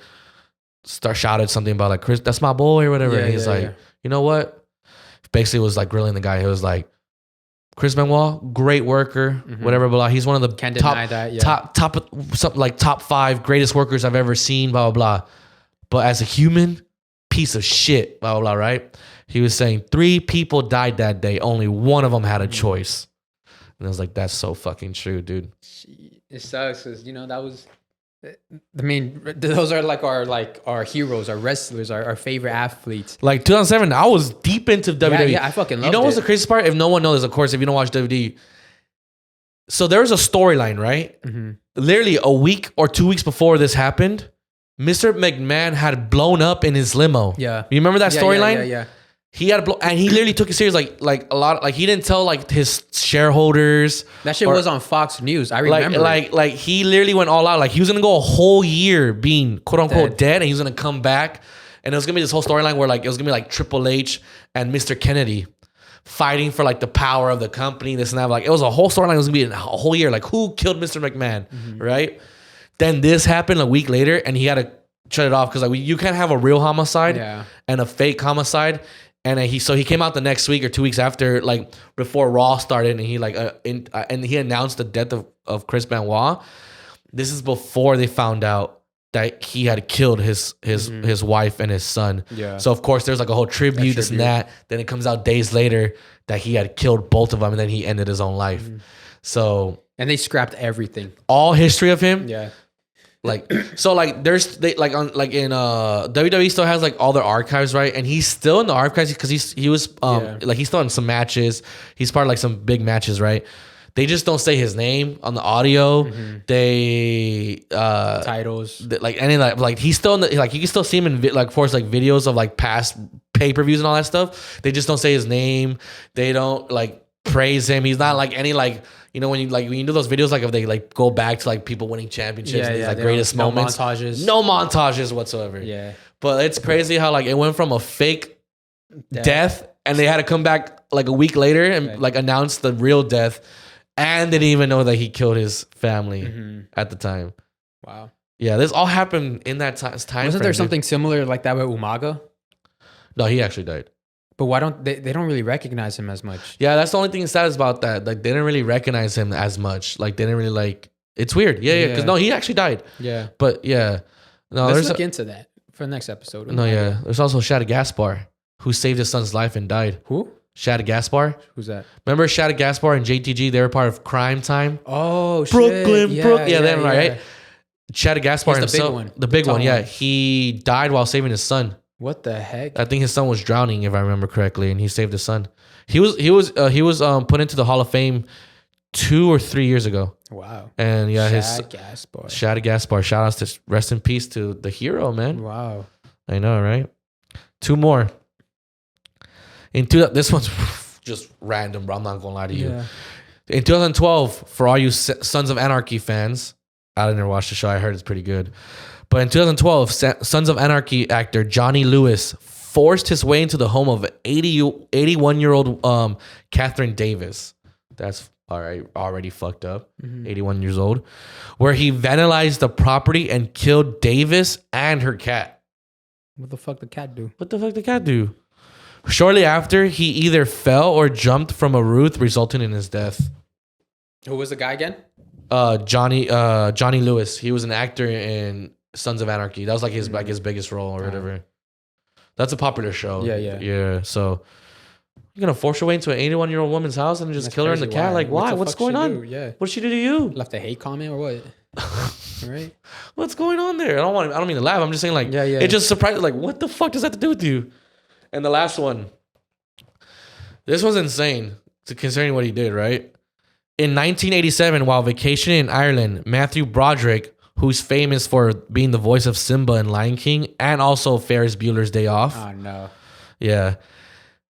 shouted something about like, Chris, that's my boy or whatever. And he's like, you know what? Basically was like grilling the guy. He was like, Chris Benoit, great worker, whatever, blah. He's one of the top 5 greatest workers I've ever seen, blah, blah, blah. But as a human, piece of shit, blah, blah, blah, right? He was saying 3 people died that day. Only one of them had a choice. And I was like, that's so fucking true, dude. It sucks because, that was... I mean, those are like our heroes, our wrestlers, our favorite athletes. Like 2007, I was deep into WWE. Yeah, I fucking loved it. You know what's the craziest part? If no one knows, of course, if you don't watch WWE. So there was a storyline, right? Literally a week or 2 weeks before this happened, Mr. McMahon had blown up in his limo. Yeah. You remember that storyline? Yeah. He had and he literally took it serious, like a lot. Like he didn't tell like his shareholders. That shit was on Fox News. I remember. Like he literally went all out. Like he was gonna go a whole year being quote unquote dead, and he was gonna come back, and it was gonna be this whole storyline where like it was gonna be like Triple H and Mr. Kennedy fighting for like the power of the company, this and that. Like it was a whole storyline. It was gonna be a whole year. Like who killed Mr. McMahon, right? Then this happened a week later, and he had to shut it off because like you can't have a real homicide and a fake homicide. And he came out the next week or 2 weeks after, like before Raw started, and he and he announced the death of Chris Benoit. This is before they found out that he had killed his wife and his son. Yeah. So of course there's like a whole tribute, this and that. Then it comes out days later that he had killed both of them, and then he ended his own life. So and they scrapped everything, all history of him. Yeah. Like so, like there's in WWE still has like all their archives, right? And he's still in the archives because he was like he's still in some matches. He's part of like some big matches, right? They just don't say his name on the audio. They titles like any like he's still in the, like you can still see him in like of course like videos of like past pay-per-views and all that stuff. They just don't say his name. They don't like praise him. He's not like any like. When you do those videos, like if they like go back to like people winning championships, and these like greatest moments, no montages whatsoever. Yeah, but it's crazy how like it went from a fake death, and they had to come back like a week later and like announce the real death, and they didn't even know that he killed his family at the time. Wow. Yeah, this all happened in that time. Wasn't there something similar like that with Umaga? No, he actually died. But why don't they don't really recognize him as much? Yeah, that's the only thing sad about that. Like they didn't really recognize him as much. Like they didn't really like. It's weird. Yeah. Because no, he actually died. Yeah. But yeah, no. Let's look into that for the next episode. No, yeah. There's also Shad Gaspar, who saved his son's life and died. Who? Shad Gaspar. Who's that? Remember Shad Gaspar and JTG? They were part of Crime Time. Oh, Brooklyn, shit. Brooklyn. Yeah, them right. Shad Gaspar himself, the big one. Yeah, he died while saving his son. What the heck? I think his son was drowning, if I remember correctly, and he saved his son. He was put into the Hall of Fame 2 or 3 years ago. Wow. And yeah, Shad Gaspar. Shout outs to rest in peace to the hero, man. Wow. I know, right? 2 more. This one's just random, bro. I'm not gonna lie to you. Yeah. In 2012, for all you Sons of Anarchy fans, I didn't watch the show. I heard it's pretty good. But in 2012, Sons of Anarchy actor Johnny Lewis forced his way into the home of 81-year-old Catherine Davis. That's all right, already fucked up. 81 years old. Where he vandalized the property and killed Davis and her cat. What the fuck did the cat do? Shortly after, he either fell or jumped from a roof, resulting in his death. Who was the guy again? Johnny Lewis. He was an actor in Sons of Anarchy. That was like his biggest role or whatever. That's a popular show. Yeah. So you're gonna force your way into an 81-year-old woman's house and just kill her and the cat? Like, why? What's going on? Yeah. What did she do to you? Left a hate comment or what? Right. What's going on there? I don't mean to laugh. I'm just saying like, it just surprised. Like, what the fuck does that have to do with you? And the last one. This was insane considering what he did. Right. In 1987, while vacationing in Ireland, Matthew Broderick, who's famous for being the voice of Simba in Lion King and also Ferris Bueller's Day Off. Oh, no. Yeah.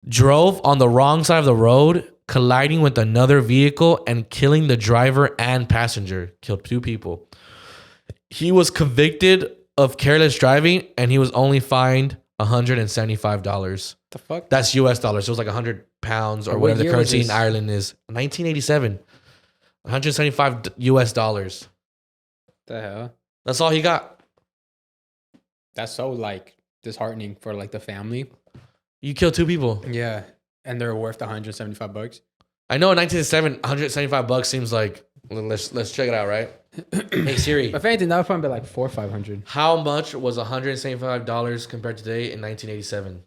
Drove on the wrong side of the road, colliding with another vehicle and killing the driver and passenger. Killed 2 people. He was convicted of careless driving and he was only fined $175. The fuck? That's US dollars. So it was like 100 pounds or whatever the currency in Ireland is. 1987. 175 US dollars. The hell? That's all he got. That's so like disheartening for like the family. You killed 2 people. Yeah, and they're worth $175. I know in 1907, $175 seems like. Let's check it out, right? Hey Siri. If anything, that would probably be like $400 or $500. How much was $175 compared to today in 1987?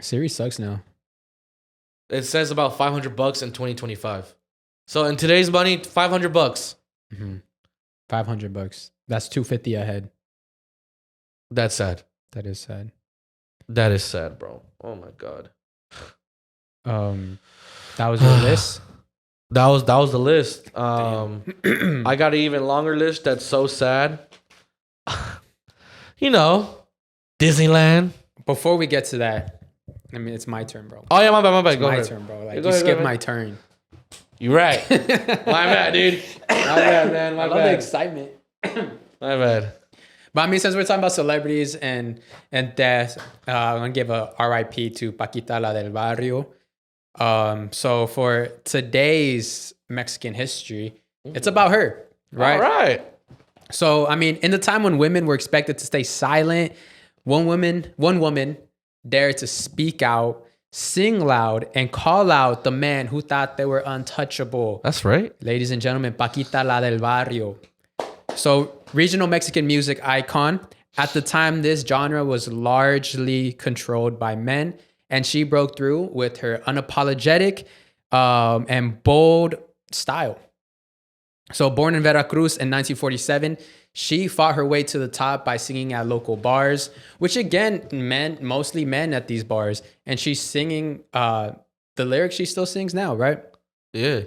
Siri sucks now. It says about $500 in 2025. So in today's money, $500. $500. That's $250 ahead. That's sad. That is sad. That is sad, bro. Oh my god. That was your list. That was the list. I got an even longer list that's so sad. You know, Disneyland. Before we get to that, I mean, it's my turn, bro. Oh yeah, my bad. It's my turn, bro. Like you skipped my turn. You're right. My bad, dude. My bad, man. My I bad. love the excitement. My bad. But I mean, since we're talking about celebrities and death, I'm gonna give a RIP to Paquita, la del Barrio. So for today's Mexican history, it's about her, right? All right. So I mean, in the time when women were expected to stay silent, one woman dared to speak out, sing loud, and call out the man who thought they were untouchable. That's right. Ladies and gentlemen, Paquita, la del Barrio. So, regional Mexican music icon. At the time, this genre was largely controlled by men, and she broke through with her unapologetic and bold style. So, born in Veracruz in 1947, she fought her way to the top by singing at local bars, which again, mostly men at these bars. And she's singing the lyrics she still sings now, right? Yeah.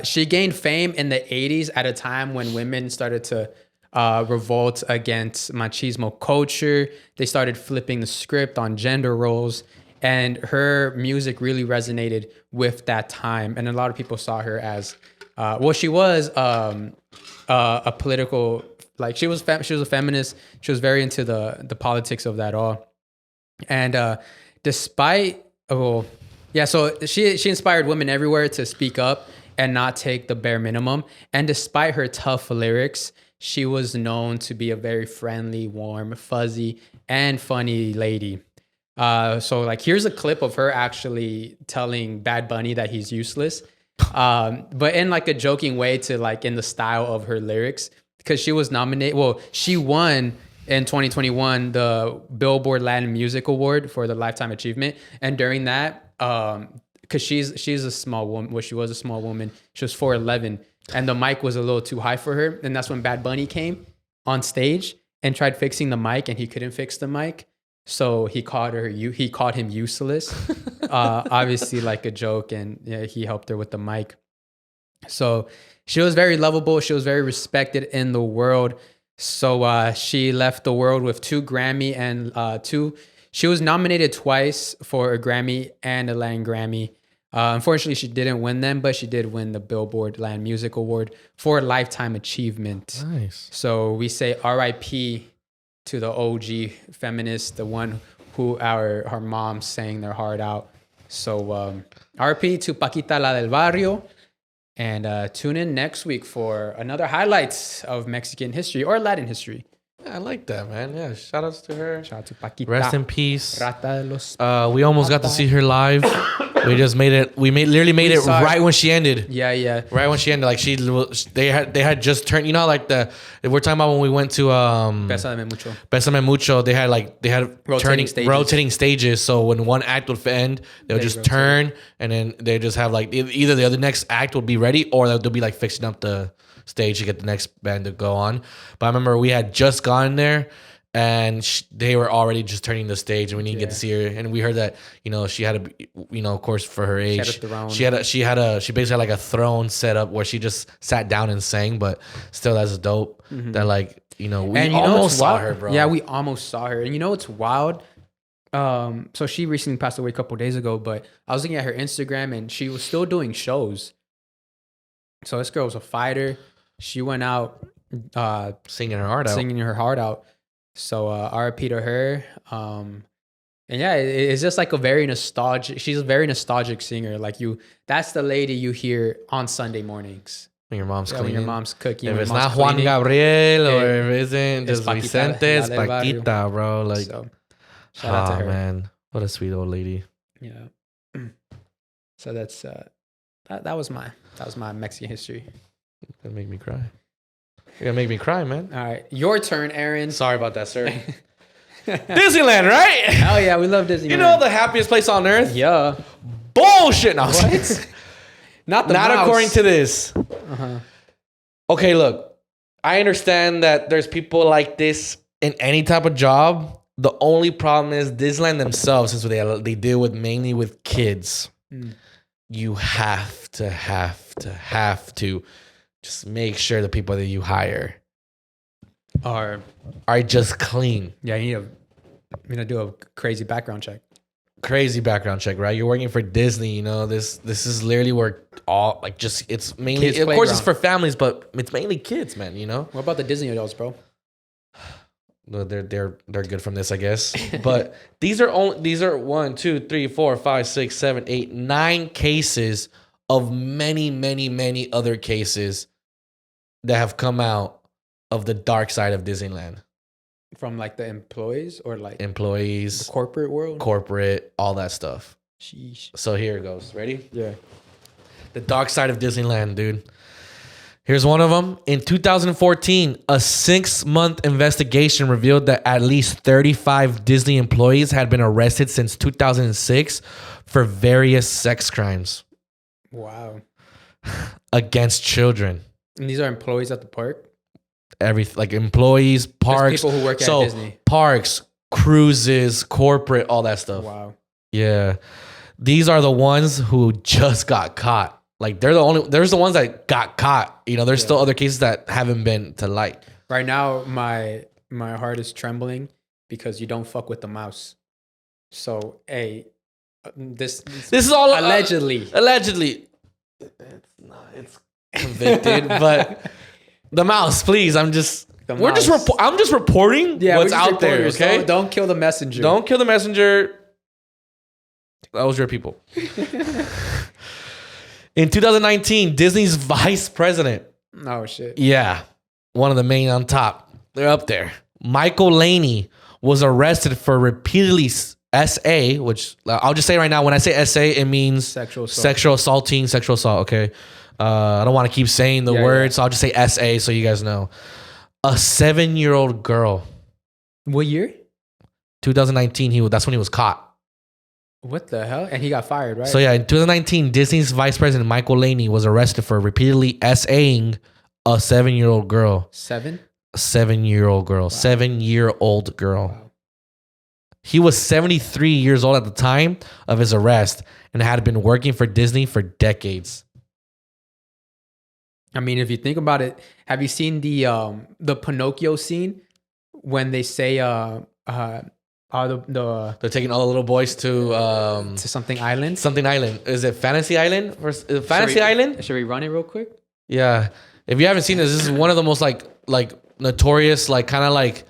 She gained fame in the 80s at a time when women started to revolt against machismo culture. They started flipping the script on gender roles, and her music really resonated with that time. And a lot of people saw her as, she was a political, like she was a feminist. She was very into the politics of that all. And so she inspired women everywhere to speak up and not take the bare minimum. And despite her tough lyrics, she was known to be a very friendly, warm, fuzzy, and funny lady. So like, here's a clip of her actually telling Bad Bunny that he's useless, but in like a joking way, to like in the style of her lyrics, because she was nominated. Well, she won in 2021 the Billboard Latin Music Award for the Lifetime Achievement, and during that, because she's a small woman. Well, she was a small woman. She was 4'11", and the mic was a little too high for her. And that's when Bad Bunny came on stage and tried fixing the mic, and he couldn't fix the mic, so he called him useless. Obviously, like a joke, and yeah, he helped her with the mic. So she was very lovable. She was very respected in the world. So she left the world with 2 Grammy and She was nominated twice for a Grammy and a Latin Grammy. Unfortunately, she didn't win them, but she did win the Billboard Latin Music Award for Lifetime Achievement. Nice. So we say R.I.P. to the OG feminist, the one who our moms sang their heart out. So R.I.P. to Paquita, la del Barrio. And tune in next week for another highlights of Mexican history or Latin history. Yeah, I like that, man. Yeah, shout outs to her. Shout out to Paquita. Rest in peace. Rata de los We almost got to see her live. We just made it. We literally made it right when she ended. Yeah. Right when she ended, like they had just turned. You know, like we're talking about when we went to Bésame Mucho. They had rotating stages. So when one act would end, they would just turn, and then they just have like either the other next act would be ready, or they'll be like fixing up the stage to get the next band to go on. But I remember we had just gone there, and they were already just turning the stage, and we didn't get to see her. And we heard that, she had of course, for her age, she basically had like a throne set up where she just sat down and sang. But still, that's dope. Mm-hmm. That we almost saw her, bro. Yeah, we almost saw her. And it's wild. So she recently passed away a couple of days ago, but I was looking at her Instagram, and she was still doing shows. So this girl was a fighter. She went out singing her heart out. So RIP to her. And yeah, it's just like a very nostalgic. She's a very nostalgic singer. Like that's the lady you hear on Sunday mornings. When your mom's cleaning. When your mom's cooking. If it's not Juan Gabriel or if it isn't just Vicente, it's Paquita, bro. Like, so, shout out to her. Man, what a sweet old lady. Yeah. So that's that was my Mexican history. You're gonna make me cry. You're gonna make me cry, man. All right, your turn, Aaron. Sorry about that, sir. Disneyland, right? Hell yeah, we love Disneyland. You know the happiest place on earth? Yeah. Bullshit. No, what? Not according to this. Uh-huh. Okay, look. I understand that there's people like this in any type of job. The only problem is Disneyland themselves, since they deal with mainly with kids. You have to just make sure the people that you hire are just clean. Yeah, you need to do a crazy background check. Crazy background check, right? You're working for Disney, you know. This is literally where all like just it's mainly kids of course it's for families, but it's mainly kids, man, you know. What about the Disney adults, bro? They're good from this, I guess. But these are 1, 2, 3, 4, 5, 6, 7, 8, 9 cases of many other cases that have come out of the dark side of Disneyland. From like the employees or like employees, the corporate world, all that stuff. Sheesh. So here it goes. Ready? Yeah. The dark side of Disneyland, dude. Here's one of them. In 2014, a 6-month investigation revealed that at least 35 Disney employees had been arrested since 2006 for various sex crimes. Wow. Against children. And these are employees at the park? Like employees, parks. There's people who work at Disney. Parks, cruises, corporate, all that stuff. Wow. Yeah. These are the ones who just got caught. Like there's the ones that got caught. You know, there's still other cases that haven't been to light. Right now, my heart is trembling because you don't fuck with the mouse. So, hey, this is all allegedly. Allegedly, it's convicted, but the mouse, please. I'm just reporting what's out there. Okay, don't kill the messenger. Don't kill the messenger. Those are your people. In 2019, Disney's vice president. Oh, shit. Yeah. One of the main on top. They're up there. Michael Laney was arrested for repeatedly SA, which I'll just say right now, when I say SA, it means sexual assaulting, sexual assault, okay? I don't want to keep saying the word, so I'll just say SA so you guys know. A 7-year-old girl. What year? 2019. That's when he was caught. What the hell? And he got fired, right? So yeah, in 2019, Disney's vice president Michael Laney was arrested for repeatedly SAing a 7-year-old girl. 7? A 7-year-old girl. Wow. 7-year-old girl. Wow. He was 73 years old at the time of his arrest and had been working for Disney for decades. I mean, if you think about it, have you seen the Pinocchio scene when they say they're taking all the little boys to something island. Something island. Is it Fantasy Island? Or Fantasy Island? Should we run it real quick? Yeah. If you haven't seen this is one of the most like notorious, like kind of like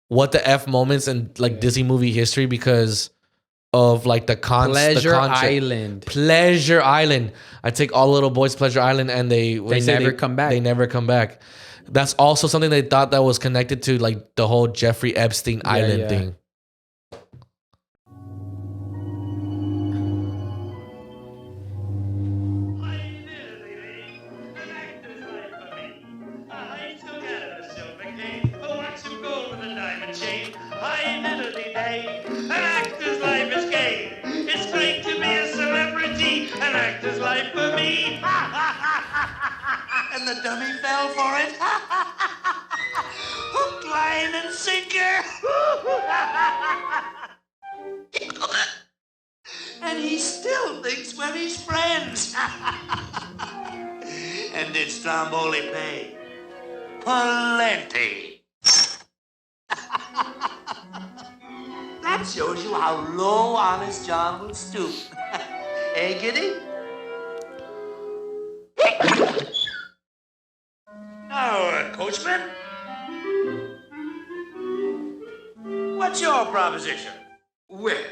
what the F moments in like Disney movie history because of like Pleasure Island. Pleasure Island. I take all the little boys to Pleasure Island and they never come back. They never come back. That's also something they thought that was connected to like the whole Jeffrey Epstein Island thing. And the dummy fell for it. Hook, line, and sinker. And he still thinks we're his friends. And did Stromboli pay? Plenty. That shows you how low Honest John will stoop. Eh, Giddy? Now, coachman, what's your proposition? Well,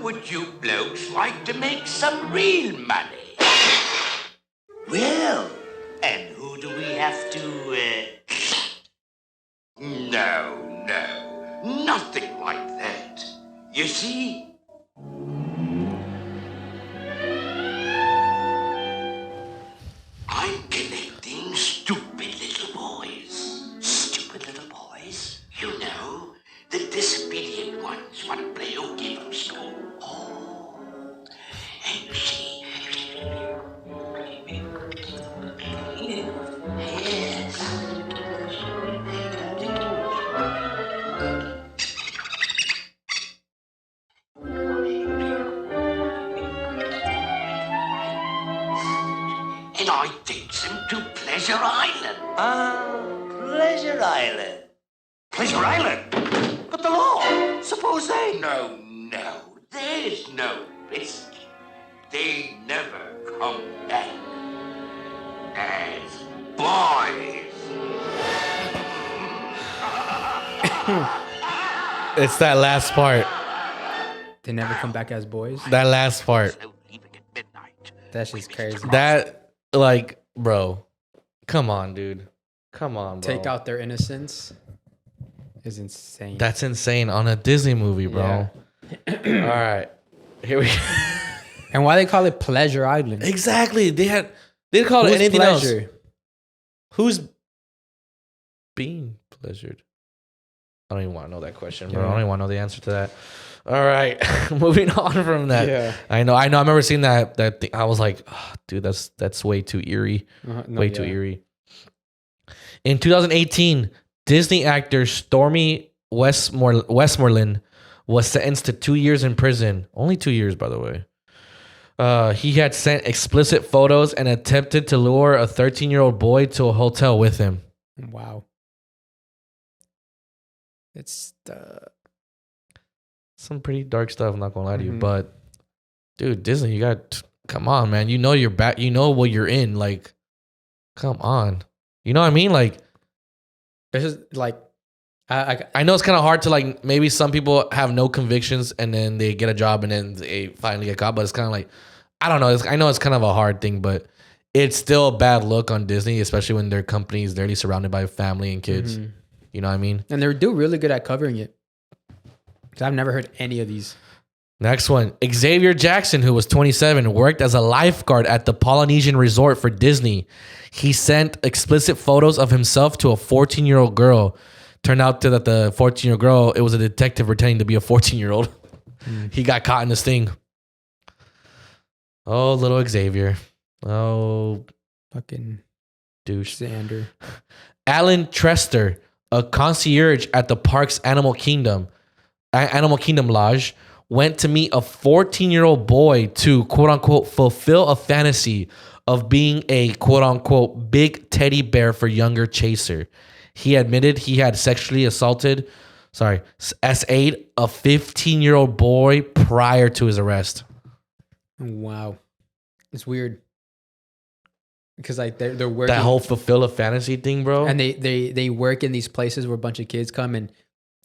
How would you blokes like to make some real money? Well, and who do we have to, No, nothing like that. You see? I'm connecting stupid little boys. Stupid little boys? You know, the disobedient ones want to play hooky from school. Oh, and you see... Yes. And I takes them to Pleasure Island. Pleasure Island. Pleasure Island? But the law, suppose they... No, there's no risk. They never come back as boys. It's that last part. They never come back as boys. That last part. That's just crazy. That, like, bro. Come on, dude. Come on, bro. Take out their innocence is insane. That's insane on a Disney movie, bro. Yeah. All right. Here we go. And why they call it Pleasure Island? Exactly. They call it anything else. Who's being pleasured? I don't even want to know that question, bro. I don't even want to know the answer to that. All right. Moving on from that. Yeah. I know. I remember seeing that thing. I was like, oh, dude, that's way too eerie. Too eerie. In 2018, Disney actor Stormy Westmoreland was sentenced to 2 years in prison. Only 2 years, by the way. He had sent explicit photos and attempted to lure a 13-year-old boy to a hotel with him. Wow. It's some pretty dark stuff, I'm not gonna lie to you. But dude, Disney, you got, come on, man. You know you're back, you know what you're in. Like, come on. You know what I mean? Like, this is like, I know it's kind of hard to, like, maybe some people have no convictions and then they get a job and then they finally get caught, but it's kind of like, I don't know. I know it's kind of a hard thing, but it's still a bad look on Disney, especially when their company is literally surrounded by family and kids. You know what I mean? And they do really good at covering it. Because I've never heard any of these. Next one. Xavier Jackson, who was 27, worked as a lifeguard at the Polynesian resort for Disney. He sent explicit photos of himself to a 14-year-old girl. Turned out that the 14-year-old girl, it was a detective pretending to be a 14-year-old. He got caught in this thing. Oh, little Xavier. Oh. Fucking douche. Xander. Alan Trester, a concierge at the park's Animal Kingdom Lodge, went to meet a 14-year-old boy to, quote-unquote, fulfill a fantasy of being a, quote-unquote, big teddy bear for younger Chaser. He admitted he had sexually assaulted, S8, a 15-year-old boy prior to his arrest. Wow. It's weird. Because like they're working. That whole fulfill a fantasy thing, bro. And they work in these places where a bunch of kids come and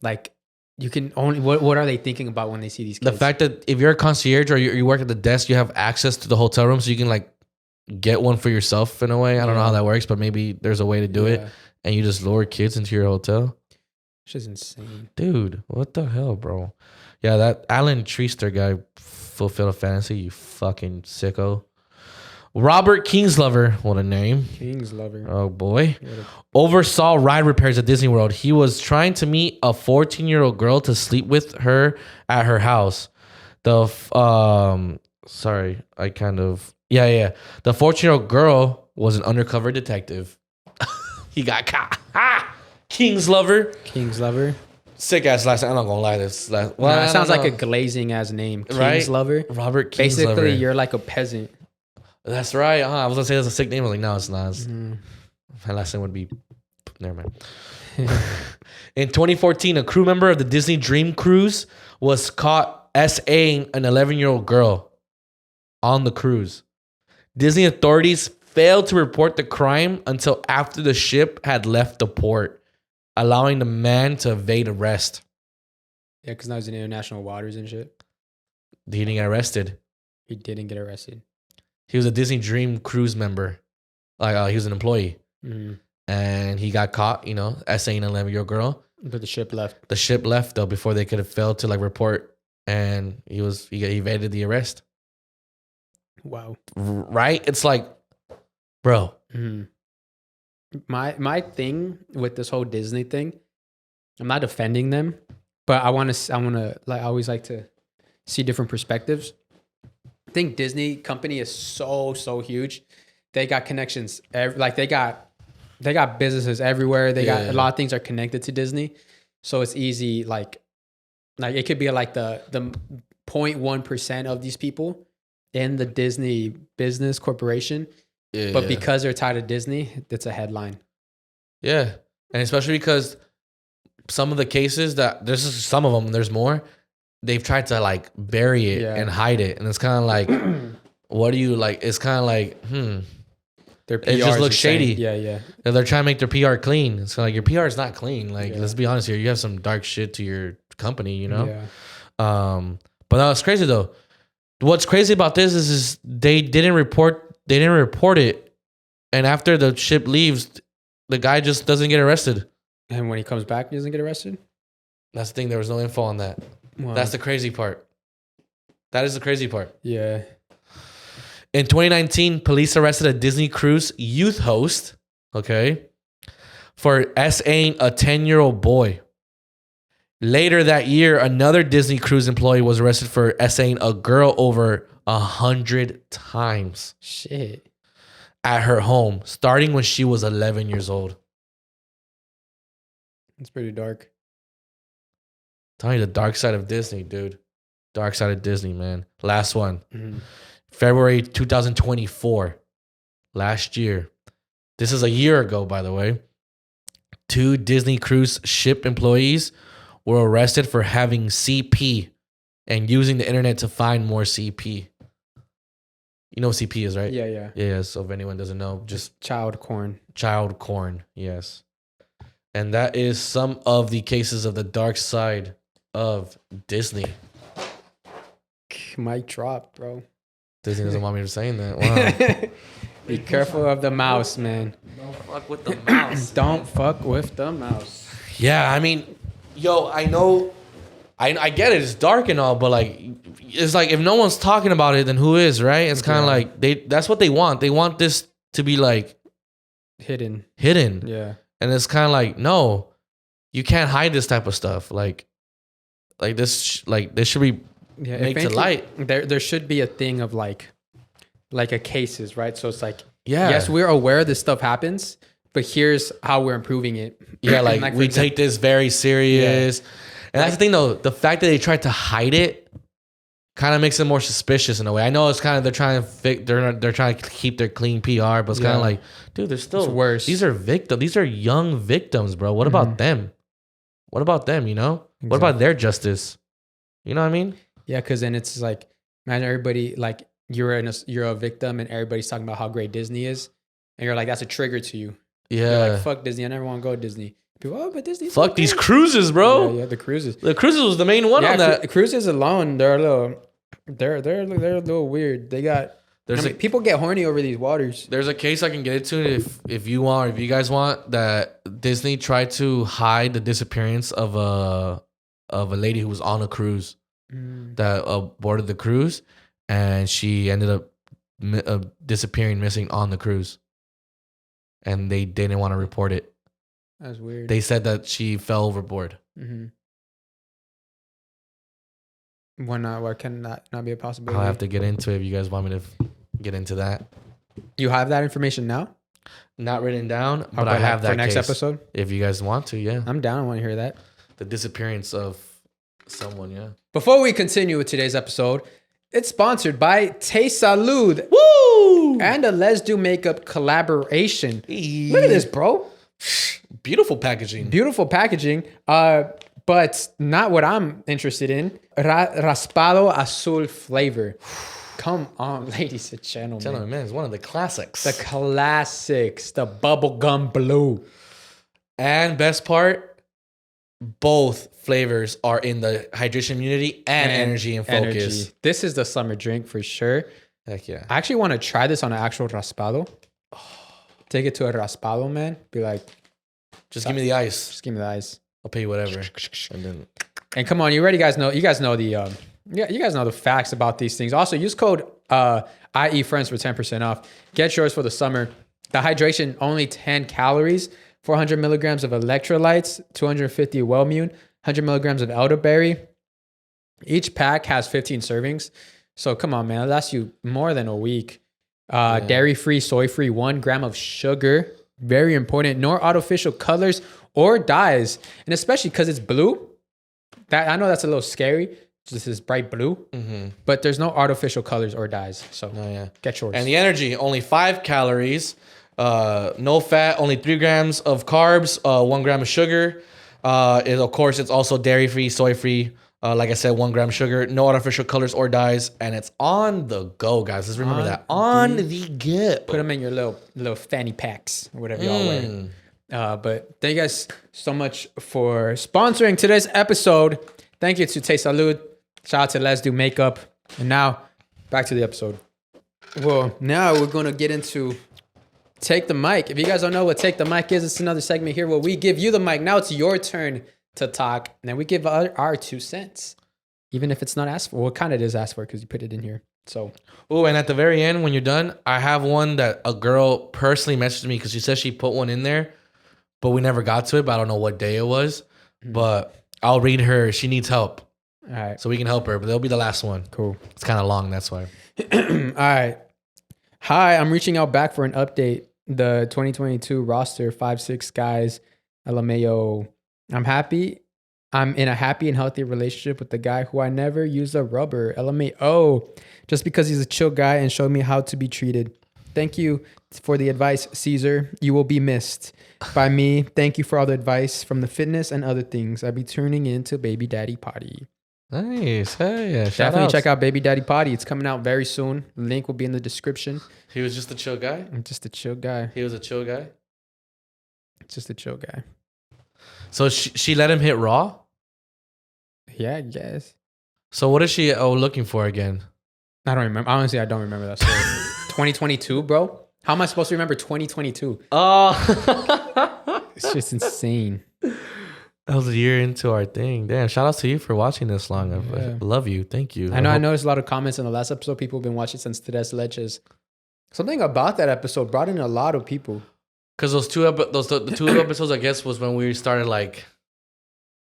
like you can only what are they thinking about when they see these kids? The fact that if you're a concierge or you work at the desk, you have access to the hotel room, so you can like get one for yourself in a way. I don't know how that works, but maybe there's a way to do it. And you just lure kids into your hotel. It's just insane. Dude, what the hell, bro? Yeah, that Alan Trester guy fulfill a fantasy, you fucking sicko. Robert Kingslover, what a name. Kingslover. Oh, boy. Oversaw ride repairs at Disney World. He was trying to meet a 14-year-old girl to sleep with her at her house. The 14-year-old girl was an undercover detective. He got caught. Kingslover. Sick ass last name. I'm not gonna lie. It sounds like a glazing ass name. Kingslover. Right? Robert Kingslover. Basically, you're like a peasant. That's right. I was gonna say that's a sick name. I was like, no, it's not. My last name would be. Never mind. In 2014, a crew member of the Disney Dream Cruise was caught SAing an 11-year-old girl on the cruise. Disney authorities failed to report the crime until after the ship had left the port, allowing the man to evade arrest. Yeah, because now he's in international waters and shit. He didn't get arrested. He didn't get arrested. He was a Disney Dream Cruise member. Like he was an employee. And he got caught, essaying an 11-year-old girl. But the ship left. The ship left, though, before they could have failed to, report. And he evaded the arrest. Wow. Right? It's like, bro. My thing with this whole Disney thing, I'm not defending them, but I want to I always like to see different perspectives. I think Disney company is so huge. They got connections. They got businesses everywhere. They got a lot of things are connected to Disney, so it's easy. Like it could be like the 0.1% of these people in the Disney business corporation. Yeah, but because they're tied to Disney, it's a headline. Yeah. And especially because some of the cases some of them, there's more, they've tried to bury it and hide it. And it's kind of like, what do you it's kind of like, Their PR it just looks shady. Yeah. And they're trying to make their PR clean. It's like, your PR is not clean. Let's be honest here. You have some dark shit to your company, Yeah. But no, it's crazy though. What's crazy about this is they didn't report it, and after the ship leaves, the guy just doesn't get arrested. And when he comes back, he doesn't get arrested? That's the thing. There was no info on that. Wow. That's the crazy part. That is the crazy part. Yeah. In 2019, police arrested a Disney Cruise youth host, for S.A.ing a 10-year-old boy. Later that year, another Disney Cruise employee was arrested for S.A.ing a girl over 100 times. Shit. At her home, starting when she was 11 years old. It's pretty dark. Tell you the dark side of Disney, dude. Dark side of Disney, man. Last one. February 2024. Last year. This is a year ago, by the way. 2 Disney cruise ship employees were arrested for having CP and using the internet to find more CP. You know what CP is, right? Yeah. Yeah, so if anyone doesn't know, just... Child corn. Child corn, yes. And that is some of the cases of the dark side of Disney. Mic drop, bro. Disney doesn't want me to saying that. Wow. Be careful of the mouse, man. Don't fuck with the mouse. Don't fuck with the mouse. Yeah, I mean, I know... I get it. It's dark and all, but it's like if no one's talking about it, then who is, right? It's kind of like that's what they want. They want this to be hidden. Yeah. And it's kind of like, no, you can't hide this type of stuff. This should be made to light. There should be a thing of like a cases, right? So it's yes, we're aware this stuff happens, but here's how we're improving it. Yeah, we take this very serious. Yeah. And that's the thing, though. The fact that they tried to hide it kind of makes it more suspicious in a way. I know it's kind of they're trying to keep their clean PR, but it's kind of like, dude, they're still worse. These are victims. These are young victims, bro. What about them? What about them? Exactly. What about their justice? You know what I mean? Yeah, because then it's like, imagine everybody you're a victim and everybody's talking about how great Disney is, and you're like, that's a trigger to you. Yeah. You're like, fuck Disney. I never want to go to Disney. People, but Disney's fuck these cruises, bro. Yeah, the cruises. The cruises was the main one on that. Cruises alone, they're a little weird. They got. People get horny over these waters. There's a case I can get into if you want, if you guys want, that Disney tried to hide the disappearance of a lady who was on a cruise that boarded the cruise, and she ended up disappearing, missing on the cruise, and they didn't want to report it. That's weird. They said that she fell overboard. Why not? Why can that not be a possibility? I'll have to get into it if you guys want me to get into that. You have that information now? Not written down, but I have that for next episode. If you guys want to, yeah. I'm down. I want to hear that. The disappearance of someone, yeah. Before we continue with today's episode, it's sponsored by Te Salud. Woo! And a Let's Do Makeup collaboration. Look at this, bro. Beautiful packaging. Beautiful packaging. But not what I'm interested in. Raspado Azul flavor. Come on, ladies and gentlemen. Gentlemen, man, it's one of the classics. The classics. The bubblegum blue. And best part, both flavors are in the hydration immunity and energy and focus. Energy. This is the summer drink for sure. Heck yeah. I actually want to try this on an actual raspado. Take it to a raspado, man. Be like, just give me the ice. Just give me the ice. I'll pay you whatever. And come on, you guys know the you guys know the facts about these things. Also, use code I.E Friends for 10% off. Get yours for the summer. The hydration, only 10 calories, 400 milligrams of electrolytes, 250 Wellmune, 100 milligrams of elderberry. Each pack has 15 servings. So come on, man. It lasts you more than a week. Dairy-free, soy-free, 1 gram of sugar. Very important. No artificial colors or dyes. And especially because it's blue. I know that's a little scary. This is bright blue. But there's no artificial colors or dyes. So get yours. And the energy, only 5 calories. No fat, only 3 grams of carbs, 1 gram of sugar. Of course, it's also dairy-free, soy-free. Like I said, 1 gram sugar, no artificial colors or dyes, and it's on the go, guys. Let's remember that. On the go. Put them in your little fanny packs or whatever y'all wear. But thank you guys so much for sponsoring today's episode. Thank you to Te Salud. Shout out to Let's Do Makeup. And now, back to the episode. Well, now we're going to get into Take the Mic. If you guys don't know what Take the Mic is, it's another segment here where we give you the mic. Now it's your turn to talk, and then we give our 2 cents, even if it's not asked for. Well, it kind of is asked for because you put it in here. So, and at the very end, when you're done, I have one that a girl personally messaged me because she said she put one in there, but we never got to it. But I don't know what day it was. But I'll read her. She needs help. All right, so we can help her. But they'll be the last one. Cool. It's kind of long. That's why. All right. Hi, I'm reaching out back for an update. The 2022 roster, 5-6 guys, LMAO. I'm in a happy and healthy relationship with the guy who I never used a rubber, LMAO, just because he's a chill guy and showed me how to be treated. Thank you for the advice, Cesar. You will be missed by me. Thank you for all the advice from the fitness and other things. I'll be tuning into Baby Daddy Potty. Nice. Hey, yeah. Definitely check out Baby Daddy Potty. It's coming out very soon. Link will be in the description. He was just a chill guy? I'm just a chill guy. He was a chill guy? Just a chill guy. So she let him hit raw? Yeah, I guess. So what is she looking for again? I don't remember. Honestly, I don't remember that story. 2022, bro? How am I supposed to remember 2022? Oh. It's just insane. That was a year into our thing. Damn, shout out to you for watching this long. I love you. Thank you. I noticed a lot of comments in the last episode. People have been watching since Tres Leches. Something about that episode brought in a lot of people. Because the two episodes, I guess, was when we started like...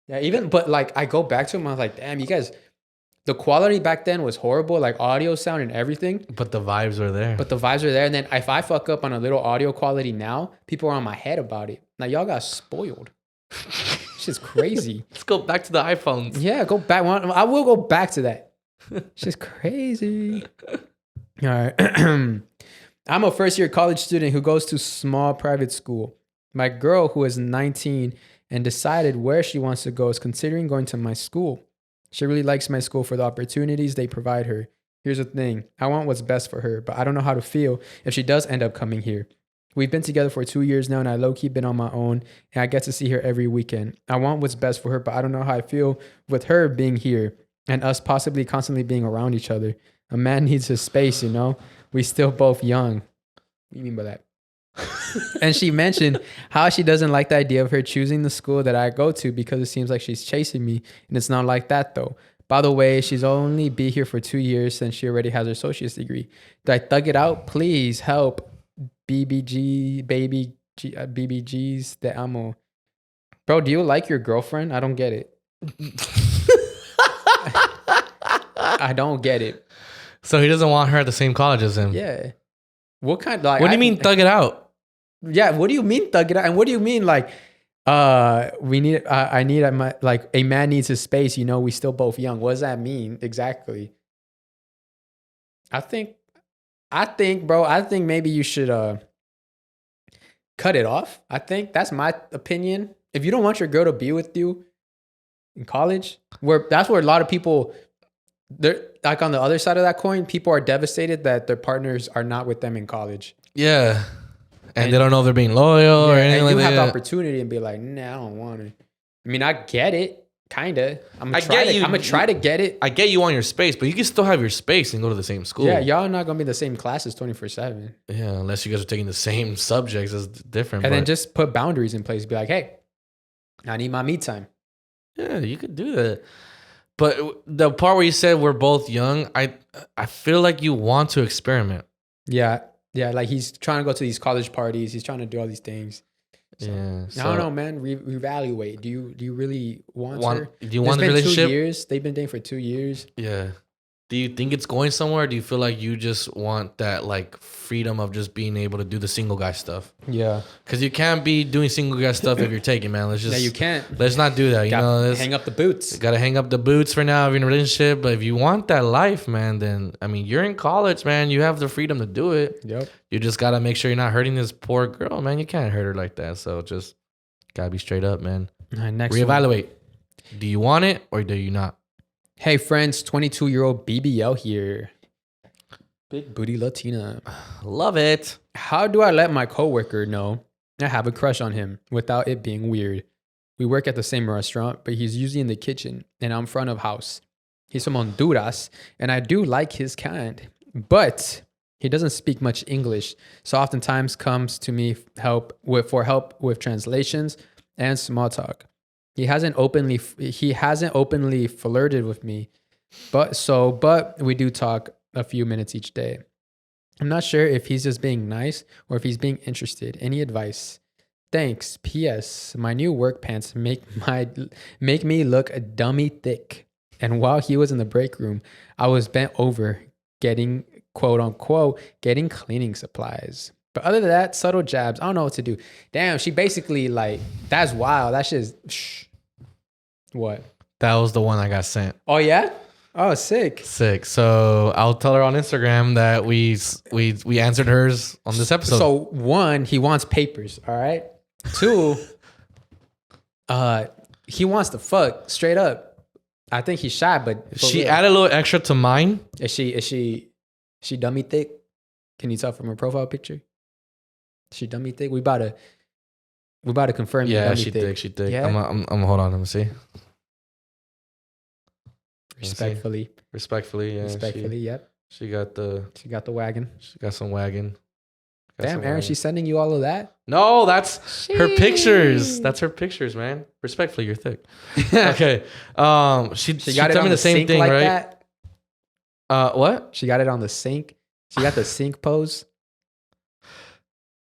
Yeah, but like I go back to them, I was like, damn, you guys, the quality back then was horrible, like audio, sound, and everything. But the vibes were there. And then if I fuck up on a little audio quality now, people are on my head about it. Now y'all got spoiled. It's just crazy. Let's go back to the iPhones. Yeah, go back. I will go back to that. It's just crazy. All right. I'm a first-year college student who goes to small private school. My girl, who is 19 and decided where she wants to go, is considering going to my school. She really likes my school for the opportunities they provide her. Here's the thing. I want what's best for her, but I don't know how to feel if she does end up coming here. We've been together for 2 years now, and I low-key been on my own, and I get to see her every weekend. I want what's best for her, but I don't know how I feel with her being here and us possibly constantly being around each other. A man needs his space, you know? We still both young. What do you mean by that? And she mentioned how she doesn't like the idea of her choosing the school that I go to because it seems like she's chasing me, and it's not like that though. By the way, she's only been here for 2 years since she already has her associate's degree. Do I thug it out? Please help. BBGs te amo. Bro, do you like your girlfriend? I don't get it. I don't get it. So he doesn't want her at the same college as him. Yeah. What kind? Like, what do you mean thug it out? Yeah. What do you mean thug it out? And what do you mean like, we need? I need like a man needs his space. You know, we still both young. What does that mean exactly? I think, bro. I think maybe you should cut it off. I think that's my opinion. If you don't want your girl to be with you in college, that's where a lot of people. They're like on the other side of that coin, people are devastated that their partners are not with them in college. Yeah. And they don't know if they're being loyal or anything like that. And you have the opportunity and be like, nah, I don't want it. I mean, I get it, kinda. I'm I gonna get you. I'm gonna try to get it. I get you on your space, but you can still have your space and go to the same school. Yeah, y'all not gonna be in the same classes 24/7. Yeah, unless you guys are taking the same subjects, it's different. And then just put boundaries in place. Be like, hey, I need my me time. Yeah, you could do that. But the part where you said we're both young, I feel like you want to experiment. Yeah, like he's trying to go to these college parties. He's trying to do all these things. So, Yeah, I don't know, man. Reevaluate. Do you really want her? Do you want the relationship? 2 years. They've been dating for 2 years. Yeah. Do you think it's going somewhere? Or do you feel like you just want that like freedom of just being able to do the single guy stuff? Yeah. Because you can't be doing single guy stuff if you're taking, man. Let's just. Yeah, you can't. Let's not do that. You know, hang up the boots. Got to hang up the boots for now if you're in a relationship. But if you want that life, man, then I mean, you're in college, man. You have the freedom to do it. Yep. You just got to make sure you're not hurting this poor girl, man. You can't hurt her like that. So just gotta be straight up, man. All right, next Reevaluate. one. Do you want it or do you not? Hey friends, 22-year-old BBL here. Big booty Latina. Love it. How do I let my coworker know I have a crush on him without it being weird? We work at the same restaurant, but he's usually in the kitchen and I'm front of house. He's from Honduras and I do like his kind, but he doesn't speak much English, so oftentimes comes to me for help with translations and small talk. He hasn't openly flirted with me, but we do talk a few minutes each day. I'm not sure if he's just being nice or if he's being interested. Any advice? Thanks. P.S. My new work pants make me look a dummy thick. And while he was in the break room, I was bent over getting quote unquote cleaning supplies. But other than that, subtle jabs. I don't know what to do. Damn, she basically like, that's wild. That shit's shh. What? That was the one I got sent. Oh yeah? Oh, sick. Sick. So I'll tell her on Instagram that we answered hers on this episode. So 1, he wants papers. All right. 2, he wants to fuck straight up. I think he's shy, but she added a little extra to mine. Is she dummy thick? Can you tell from her profile picture? Is she dummy thick? We about to confirm. Yeah, dummy she thick. thick. She thick. Yeah? I'm hold on. Let me see. Respectfully. Yeah. Yep. She got the wagon. She got some wagon. Damn, Aaron, she's sending you all of that? No, that's her pictures. That's her pictures, man. Respectfully, you're thick. Okay. She got it told on me the same thing, like right? That? What? She got it on the sink. She got the sink pose.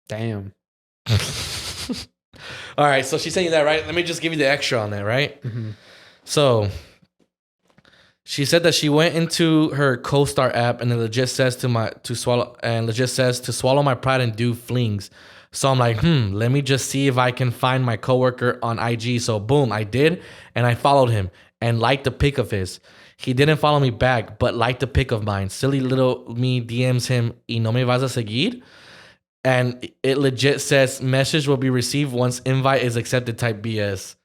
Damn. All right, so she's saying that, right? Let me just give you the extra on that, right? Mm-hmm. So she said that she went into her CoStar app and it legit says to swallow my pride and do flings. So I'm like, let me just see if I can find my coworker on IG. So boom, I did, and I followed him and liked the pic of his. He didn't follow me back, but liked the pic of mine. Silly little me DMs him, y no me vas a seguir? And it legit says, message will be received once invite is accepted type BS.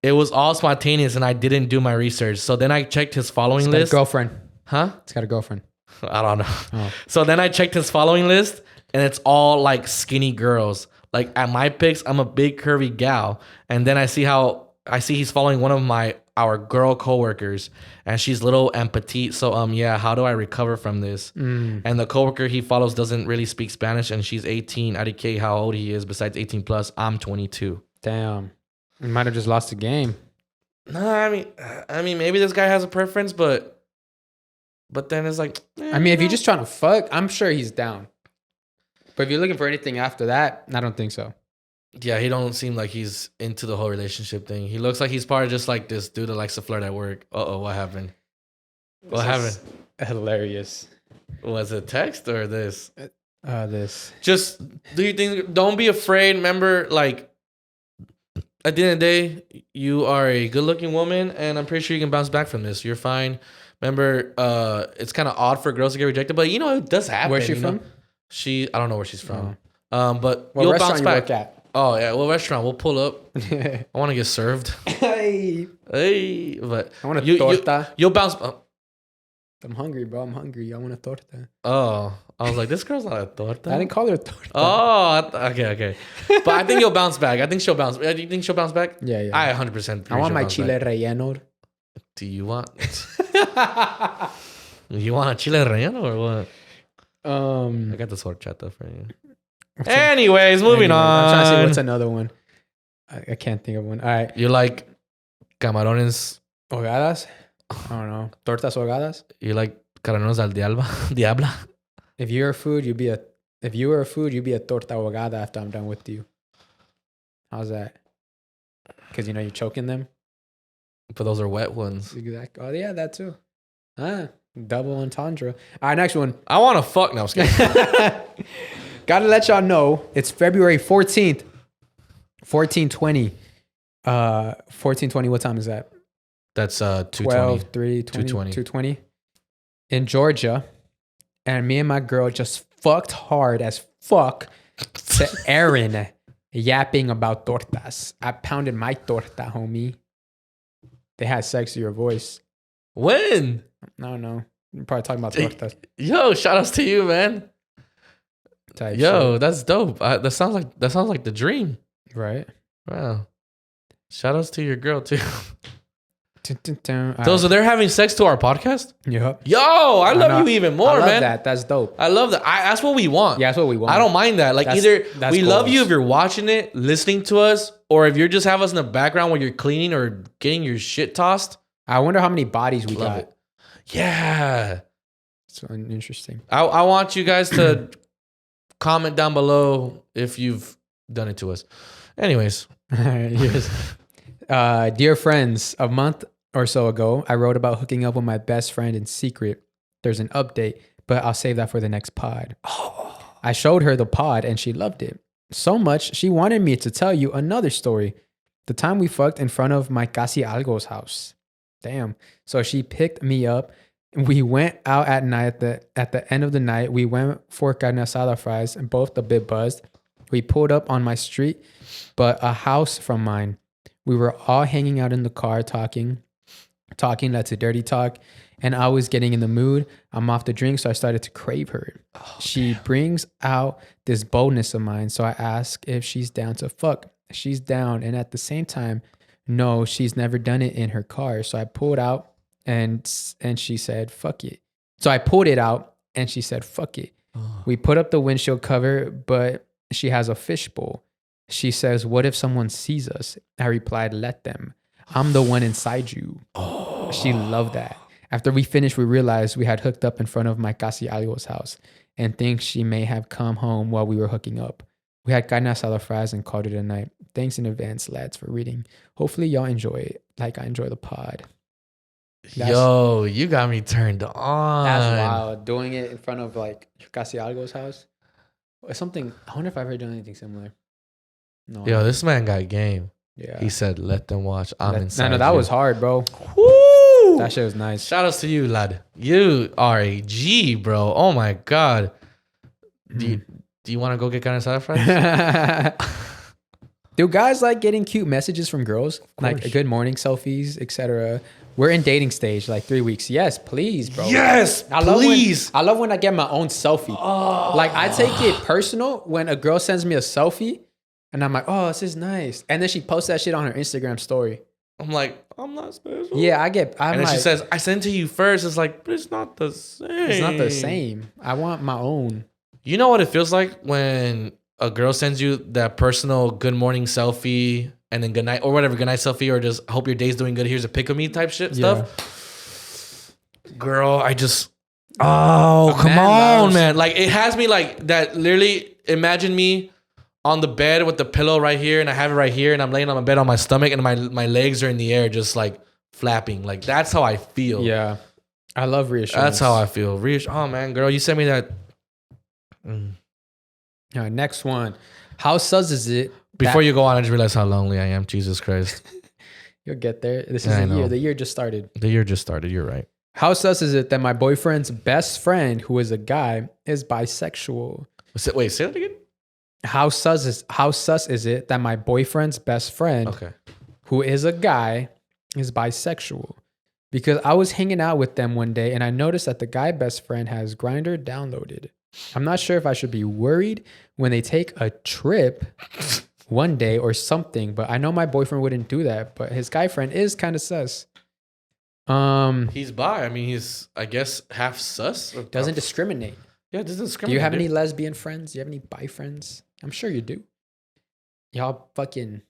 It was all spontaneous and I didn't do my research. So then I checked his following list. It's got a girlfriend. Huh? It's got a girlfriend. I don't know. Oh. So then I checked his following list and it's all like skinny girls. Like at my pics, I'm a big curvy gal. And then I see he's following one of our girl coworkers and she's little and petite. So yeah, how do I recover from this? And the coworker he follows doesn't really speak Spanish and she's 18. I don't care how old he is. Besides 18 plus, I'm 22. Damn. You might have just lost the game. No, I mean, maybe this guy has a preference, but then it's like, I mean, if you're just trying to fuck, I'm sure he's down. But if you're looking for anything after that, I don't think so. Yeah, he don't seem like he's into the whole relationship thing. He looks like he's part of just like this dude that likes to flirt at work. What happened? What happened? Hilarious. Was it text or this? This. Just do you think? Don't be afraid. Remember, like at the end of the day, you are a good-looking woman, and I'm pretty sure you can bounce back from this. You're fine. Remember, it's kind of odd for girls to get rejected, but you know it does happen. Where's she from? I don't know where she's from. But what you'll restaurant bounce you back. work at? Oh yeah, what restaurant? We'll pull up. I want to get served. Hey, Hey, but I want a torta. You'll bounce. I'm hungry, bro. I'm hungry. I want a torta. Oh, I was like, this girl's not a torta. I didn't call her a torta. Oh, okay. But I think you'll bounce back. I think she'll bounce. Do you think she'll bounce back? Yeah. I 100%. I want my chile relleno. Do you want? You want a chile relleno or what? I got this horchata for you. Anyways, moving on. I'm trying to see what's another one. I can't think of one. All right. You like camarones Ahogadas? I don't know. Tortas ahogadas? You like caramelos al diabla? If you were a food, you'd be a torta ahogada after I'm done with you. How's that? Because you're choking them. But those are wet ones. Exactly. Oh yeah, that too. Double entendre. All right, next one. I want to fuck now. Gotta let y'all know it's February 14th, 1420. 1420. What time is that? That's 12, 3, 20, 220 in Georgia. And me and my girl just fucked hard as fuck to Aaron yapping about tortas. I pounded my torta, homie. They had sexier voice. When? I don't know. You're probably talking about tortas. Yo, shout outs to you, man. Yo, shit. That's dope. That sounds like the dream. Right. Wow. Shout outs to your girl too. So they're having sex to our podcast? Yep. Yo, I love you even more, man. I love that. That's dope. I love that. That's what we want. Yeah, that's what we want. I don't mind that. Like either we love you if you're watching it, listening to us, or if you're just have us in the background when you're cleaning or getting your shit tossed. I wonder how many bodies we got. It. Yeah. So interesting. I want you guys to comment down below if you've done it to us. Anyways. Dear friends, a month or so ago, I wrote about hooking up with my best friend in secret. There's an update, but I'll save that for the next pod. I showed her the pod and she loved it. So much, she wanted me to tell you another story. The time we fucked in front of my casi algo's house. Damn. So she picked me up. We went out at night. At the end of the night, we went for carne asada fries and both a bit buzzed. We pulled up on my street, but a house from mine. We were all hanging out in the car talking. That's a dirty talk. And I was getting in the mood. I'm off the drink, so I started to crave her. She brings out this boldness of mine. So I ask if she's down to fuck. She's down. And at the same time, no, she's never done it in her car. So I pulled out and she said, fuck it. So I pulled it out and she said, fuck it. We put up the windshield cover, but she has a fishbowl. She says, what if someone sees us? I replied, let them. I'm the one inside you. She loved that. After we finished, we realized we had hooked up in front of my casi algo's house and thinks she may have come home while we were hooking up. We had carne asada fries and called it a night. Thanks in advance, lads, for reading. Hopefully y'all enjoy it like I enjoy the pod. Yo, you got me turned on. That's wild. Doing it in front of like casi algo's house. It's something, I wonder if I've ever done anything similar. No. Yo, this man got game. Yeah. He said, let them watch. I'm inside. No, that was hard, bro. Woo! That shit was nice. Shout outs to you, lad. You are a G, bro. Oh my God. Do you want to go get carne asada fries? Do guys like getting cute messages from girls? Like good morning selfies, etc. We're in dating stage, like 3 weeks. Yes, please, bro. Yes, please. I love when I get my own selfie. Like I take it personal when a girl sends me a selfie and I'm like, oh, this is nice. And then she posts that shit on her Instagram story. I'm like, I'm not special. Yeah, and then she says, I sent to you first. It's like, but it's not the same. It's not the same. I want my own. You know what it feels like when a girl sends you that personal good morning selfie and then good night or whatever, good night selfie, or just hope your day's doing good. Here's a pic of me type shit stuff. Girl, come on, man. Like it has me like that. Literally, imagine me on the bed with the pillow right here, and I have it right here, and I'm laying on my bed on my stomach, and my legs are in the air, just like flapping. Like that's how I feel. Yeah, I love reassurance. That's how I feel. Oh man, girl, you sent me that. All right, next one. How sus is it? Before you go on, I just realized how lonely I am. Jesus Christ. You'll get there. This is the year. The year just started. You're right. How sus is it that my boyfriend's best friend, who is a guy, is bisexual? Wait, say that again? How sus is it that my boyfriend's best friend, who is a guy, is bisexual? because I was hanging out with them one day and I noticed that the guy best friend has Grindr downloaded. I'm not sure if I should be worried when they take a trip one day or something, but I know my boyfriend wouldn't do that, but his guy friend is kind of sus. He's bi. I mean, he's, I guess, half sus. Doesn't discriminate. Yeah, doesn't discriminate. Do you have any lesbian friends? Do you have any bi friends? I'm sure you do. Y'all fucking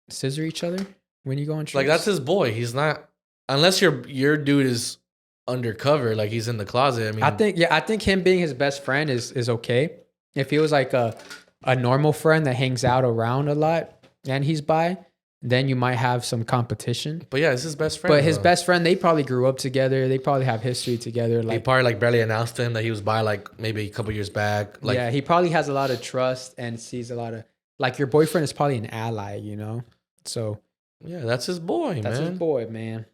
scissor each other when you go on trips? Like, that's his boy. He's not, unless your dude is undercover, like he's in the closet. I mean, I think him being his best friend is okay. If he was like a normal friend that hangs out around a lot and he's bi, then you might have some competition. But yeah, it's his best friend. But his best friend, they probably grew up together. They probably have history together. He Like, probably like barely announced to him that he was bi, like maybe a couple years back. Like, yeah, he probably has a lot of trust and sees a lot of, like, your boyfriend is probably an ally, you know? So yeah, that's his boy, that's man. his boy, man.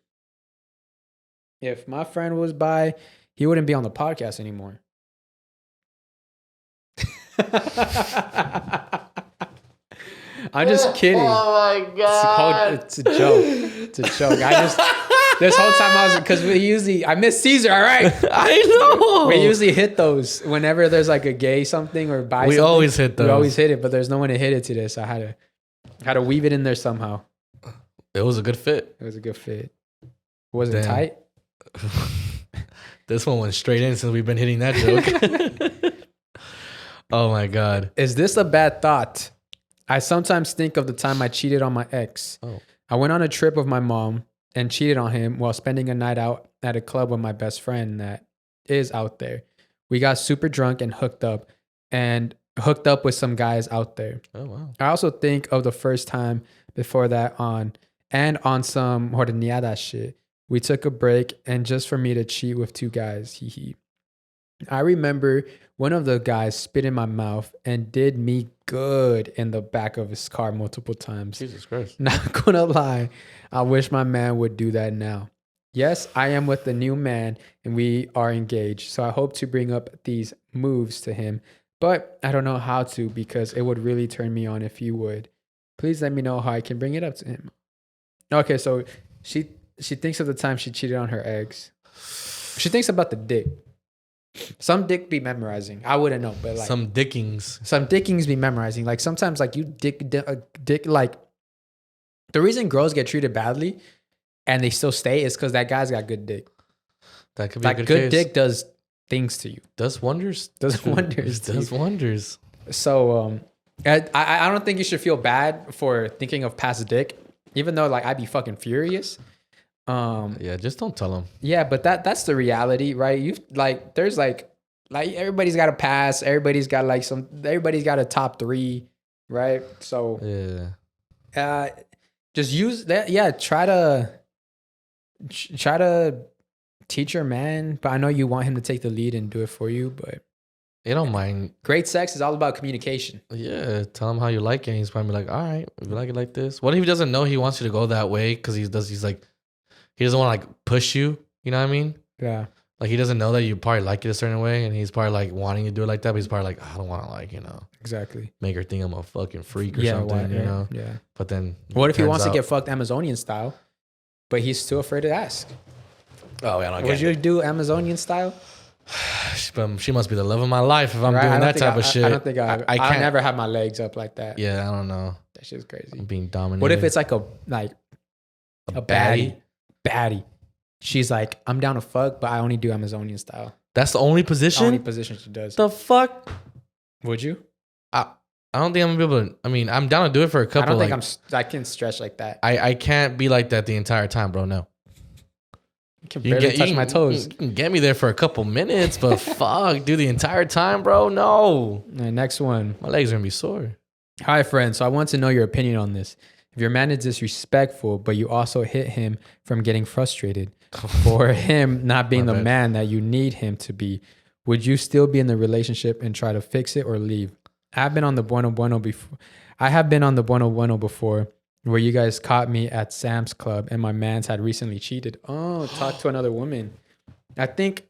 If my friend was bi, he wouldn't be on the podcast anymore. I'm just kidding. Oh my god! It's a joke. It's a joke. This whole time I was, because I miss Cesar. All right, I know. we usually hit those whenever there's like a gay something or bi. We something. always hit those. We always hit it, but there's no one to hit it today, so I had to weave it in there somehow. It was a good fit. It was a good fit. Was it tight? This one went straight in since we've been hitting that joke. Oh my god! Is this a bad thought? I sometimes think of the time I cheated on my ex. Oh. I went on a trip with my mom and cheated on him while spending a night out at a club with my best friend that is out there. We got super drunk and hooked up with some guys out there. Oh wow! I also think of the first time before that on some horneada shit. We took a break and just for me to cheat with two guys. Hee hee. I remember one of the guys spit in my mouth and did me good in the back of his car multiple times. Jesus Christ. Not gonna lie, I wish my man would do that now. Yes, I am with the new man and we are engaged. So I hope to bring up these moves to him, but I don't know how to because it would really turn me on if you would. Please let me know how I can bring it up to him. Okay, so she thinks of the time she cheated on her ex. She thinks about the dick. Some dick be memorizing. I wouldn't know, but like some dickings be memorizing. Like sometimes, like you dick like the reason girls get treated badly and they still stay is because that guy's got good dick. That could be like a good dick does things to you. Does wonders. Does wonders. Does wonders. So I don't think you should feel bad for thinking of past dick, even though like I'd be fucking furious. Yeah, just don't tell him. Yeah, but that's the reality, right? You like there's like everybody's got a pass, everybody's got a top 3, right? So just use that. Yeah, try to teach your man, but I know you want him to take the lead and do it for you, but you don't mind. Great sex is all about communication. Yeah, tell him how you like it. And he's probably like, all right, if you like it like this. What if he doesn't know he wants you to go that way because he doesn't want to like push you, you know what I mean? Yeah. Like he doesn't know that you probably like it a certain way and he's probably like wanting to do it like that, but he's probably like, I don't want to like, exactly make her think I'm a fucking freak or something, you know? Yeah. But then what if he wants to get fucked Amazonian style, but he's too afraid to ask? Oh, yeah, I don't Would you do Amazonian style? She must be the love of my life if I'm doing that type of shit. I don't think I can't never have my legs up like that. Yeah, I don't know. That shit's crazy. I'm being dominated. What if it's like a baddie? Baddie. She's like, I'm down to fuck, but I only do Amazonian style. That's the only position? The only position she does. The fuck? Would you? I don't think I'm gonna be able to. I mean, I'm down to do it for a couple. I don't think I can stretch like that. I can't be like that the entire time, bro. No. You can barely touch my toes. You can get me there for a couple minutes, but fuck, do the entire time, bro? No. All right, next one. My legs are gonna be sore. Hi, friend. So I want to know your opinion on this. If your man is disrespectful, but you also hit him from getting frustrated for him not being the man that you need him to be, would you still be in the relationship and try to fix it or leave? I've been on the Bueno Bueno before. I have been on the Bueno Bueno before where you guys caught me at Sam's Club and my man's had recently cheated. Oh, talk to another woman. I think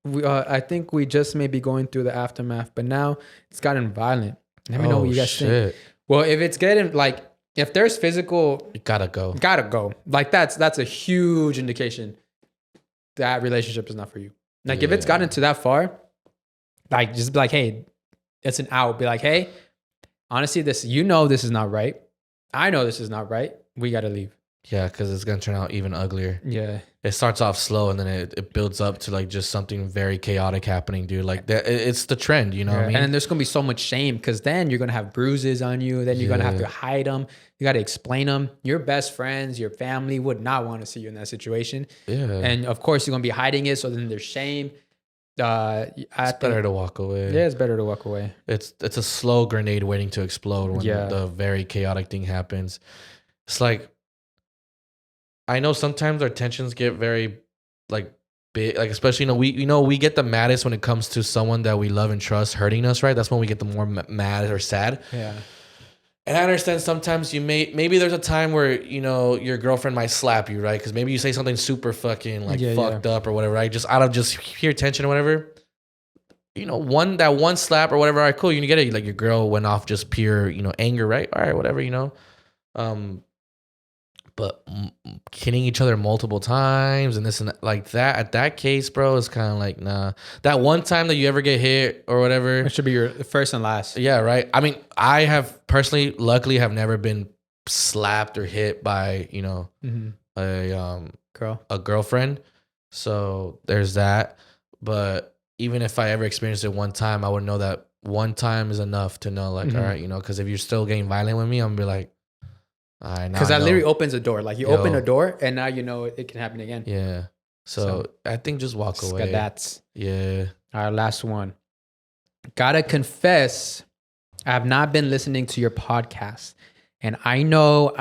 we just may be going through the aftermath, but now it's gotten violent. Let me know what you guys think. Well, if it's getting like, if there's physical, you gotta go. Like that's a huge indication. that relationship is not for you. Like if it's gotten to that far, like just be like, hey, it's an out. Be like, hey, honestly, this this is not right. I know this is not right. We got to leave. Yeah, because it's gonna turn out even uglier. Yeah, it starts off slow and then it builds up to like just something very chaotic happening, dude. Like that, it's the trend, you know what I mean? And then there's gonna be so much shame because then you're gonna have bruises on you. Then you're gonna have to hide them. You got to explain them. Your best friends, your family would not want to see you in that situation. Yeah, and of course you're gonna be hiding it. So then there's shame. It's better to walk away. Yeah, it's better to walk away. It's a slow grenade waiting to explode when the very chaotic thing happens. It's like, I know sometimes our tensions get very like big, like especially we get the maddest when it comes to someone that we love and trust hurting us, right? That's when we get the more mad or sad. Yeah. And I understand sometimes maybe there's a time where your girlfriend might slap you, right? Because maybe you say something super fucking like fucked up or whatever, right? Just out of just pure tension or whatever. One slap or whatever. All right, cool. You get it. Like your girl went off just pure anger, right? All right, whatever. But hitting each other multiple times and this and that, like that, at that case, bro, is kind of like, nah. That one time that you ever get hit or whatever. It should be your first and last. Yeah, right. I mean, I have personally, luckily, have never been slapped or hit by, a girlfriend. So there's that. But even if I ever experienced it one time, I would know that one time is enough to know, like, all right, because if you're still getting violent with me, I'm gonna be like, because that literally opens a door. Like you open a door and now it can happen again. Yeah. So I think just walk away. That's yeah. All right, last one. Gotta confess, I have not been listening to your podcast. And I know,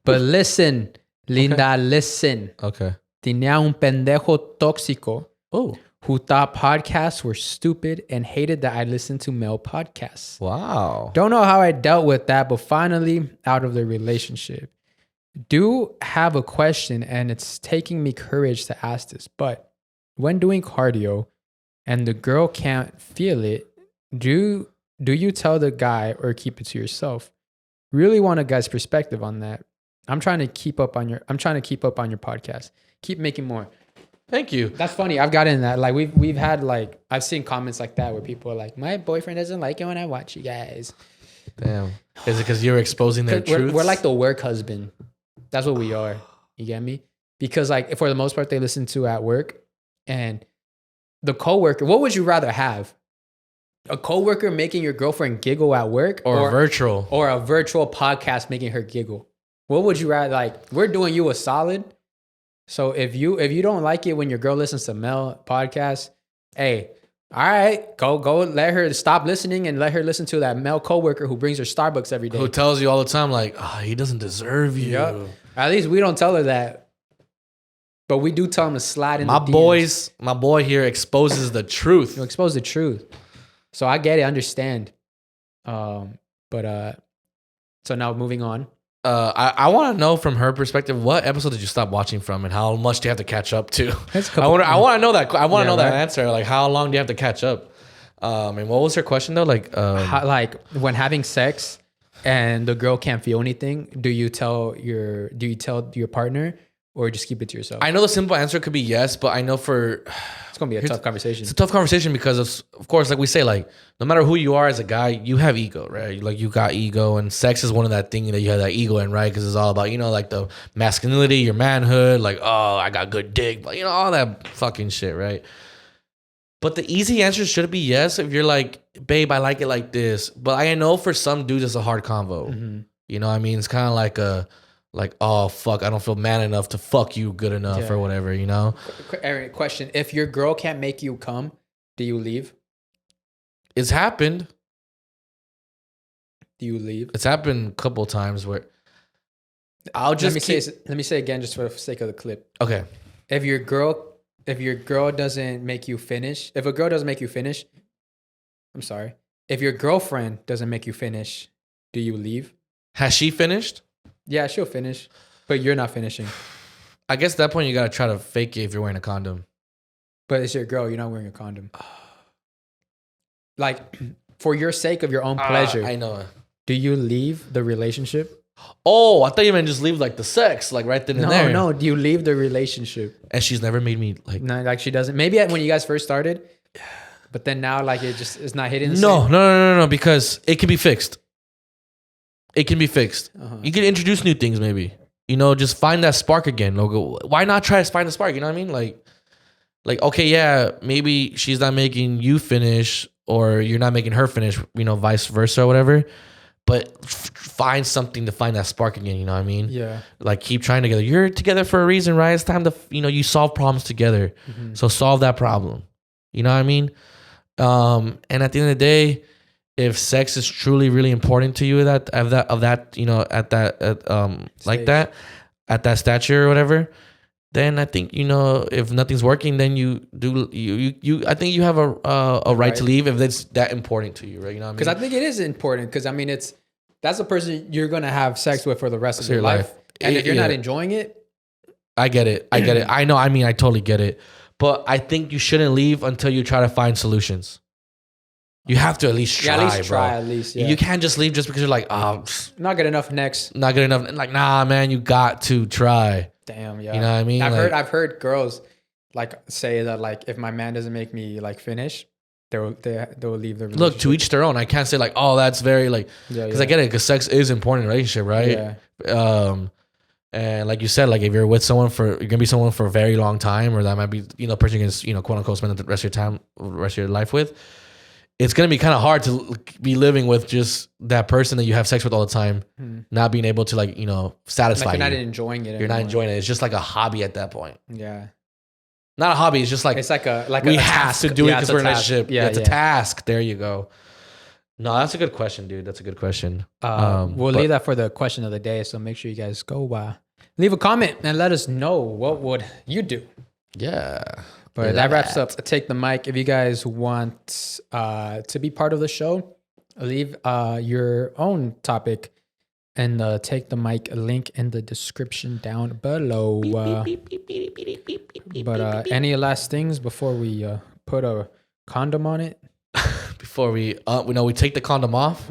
but listen, Linda, listen. Okay. Tenía un pendejo tóxico. Oh. Who thought podcasts were stupid and hated that I listened to male podcasts. Wow. Don't know how I dealt with that, but finally out of the relationship. Do have a question, and it's taking me courage to ask this, but when doing cardio and the girl can't feel it, do you tell the guy or keep it to yourself? Really want a guy's perspective on that. I'm trying to keep up on your podcast. Keep making more. Thank you. That's funny. I've gotten that. Like we've had like I've seen comments like that where people are like, my boyfriend doesn't like it when I watch you guys. Damn. Is it because you're exposing their truths? We're like the work husband. That's what we are. You get me? Because like for the most part they listen to at work, and the coworker. What would you rather have? A coworker making your girlfriend giggle at work, or a virtual podcast making her giggle? What would you rather? Like we're doing you a solid. So if you don't like it when your girl listens to male podcasts, hey, all right, go let her stop listening and let her listen to that male coworker who brings her Starbucks every day. Who tells you all the time like, he doesn't deserve you. Yep. At least we don't tell her that. But we do tell him to slide in my boy here exposes the truth. You expose the truth. So I get it, understand. So now moving on. I want to know from her perspective, what episode did you stop watching from, and how much do you have to catch up to? I want to know that. I want to know that answer. Like, how long do you have to catch up? And what was her question though? Like, like when having sex and the girl can't feel anything, do you tell your partner or just keep it to yourself? I know the simple answer could be yes, but I know it's gonna be a tough conversation. It's a tough conversation because of course, like we say, like no matter who you are as a guy, you have ego, right? Like you got ego, and sex is one of that thing that you have that ego in, right? Because it's all about like the masculinity, your manhood, like I got good dick, but all that fucking shit, right? But the easy answer should be yes if you're like, babe, I like it like this. But I know for some dudes it's a hard convo. Mm-hmm. You know what I mean? It's kind of like, oh, fuck, I don't feel man enough to fuck you good enough or whatever, Aaron, question. If your girl can't make you come, do you leave? It's happened. Do you leave? It's happened a couple times where I'll just let me say again just for the sake of the clip. Okay. If your girl doesn't make you finish, I'm sorry. If your girlfriend doesn't make you finish, do you leave? Has she finished? Yeah, she'll finish, but you're not finishing. I guess at that point you gotta try to fake it if you're wearing a condom. But it's your girl, you're not wearing a condom. Like, for your sake of your own pleasure. I know. Do you leave the relationship? Oh, I thought you meant just leave like the sex, like right then and there. No, do you leave the relationship? And she's never made me like. No, like she doesn't. Maybe when you guys first started, but then now like it just is not hitting the No, same. no, because it can be fixed. It can be fixed. Uh-huh. You can introduce new things, maybe. You know, just find that spark again. Logo. Why not try to find the spark? You know what I mean? Like okay, yeah, maybe she's not making you finish, or you're not making her finish. You know, vice versa or whatever. But find something to find that spark again. You know what I mean? Yeah. Like keep trying together. You're together for a reason, right? It's time to you solve problems together. Mm-hmm. So solve that problem. You know what I mean? And at the end of the day, if sex is truly really important to you like that, at that stature or whatever, then I think if nothing's working, then I think you have a right to leave if it's that important to you, right? You know what I mean? Because I think it is important. Because I mean, that's the person you're gonna have sex with for the rest of your life. And if you're not enjoying it, I get it. I know. I mean, I totally get it. But I think you shouldn't leave until you try to find solutions. You have to at least try, at least. Yeah. You can't just leave just because you're like, not good enough next. not good enough. Like, nah, man, you got to try. Damn, yeah. You know what I mean? I've heard girls like say that like if my man doesn't make me like finish, they'll leave the relationship. Look, to each their own. I can't say like, oh, that's very like, because I get it, because sex is important in a relationship, right? Yeah. And like you said, like if you're with someone you're gonna be someone for a very long time, or that might be person you can quote unquote spend the rest of your life with. It's gonna be kind of hard to be living with just that person that you have sex with all the time, not being able to satisfy. Like you're not enjoying it. You're not enjoying it. It's just like a hobby at that point. Yeah. Not a hobby. It's just like we have to do it because we're in a relationship. Yeah, it's a task. There you go. No, that's a good question, dude. That's a good question. We'll leave that for the question of the day. So make sure you guys go leave a comment and let us know what would you do. Yeah. But that wraps up Take the Mic. If you guys want to be part of the show, leave your own topic and Take the Mic link in the description down below. But any last things before we put a condom on it? Before we take the condom off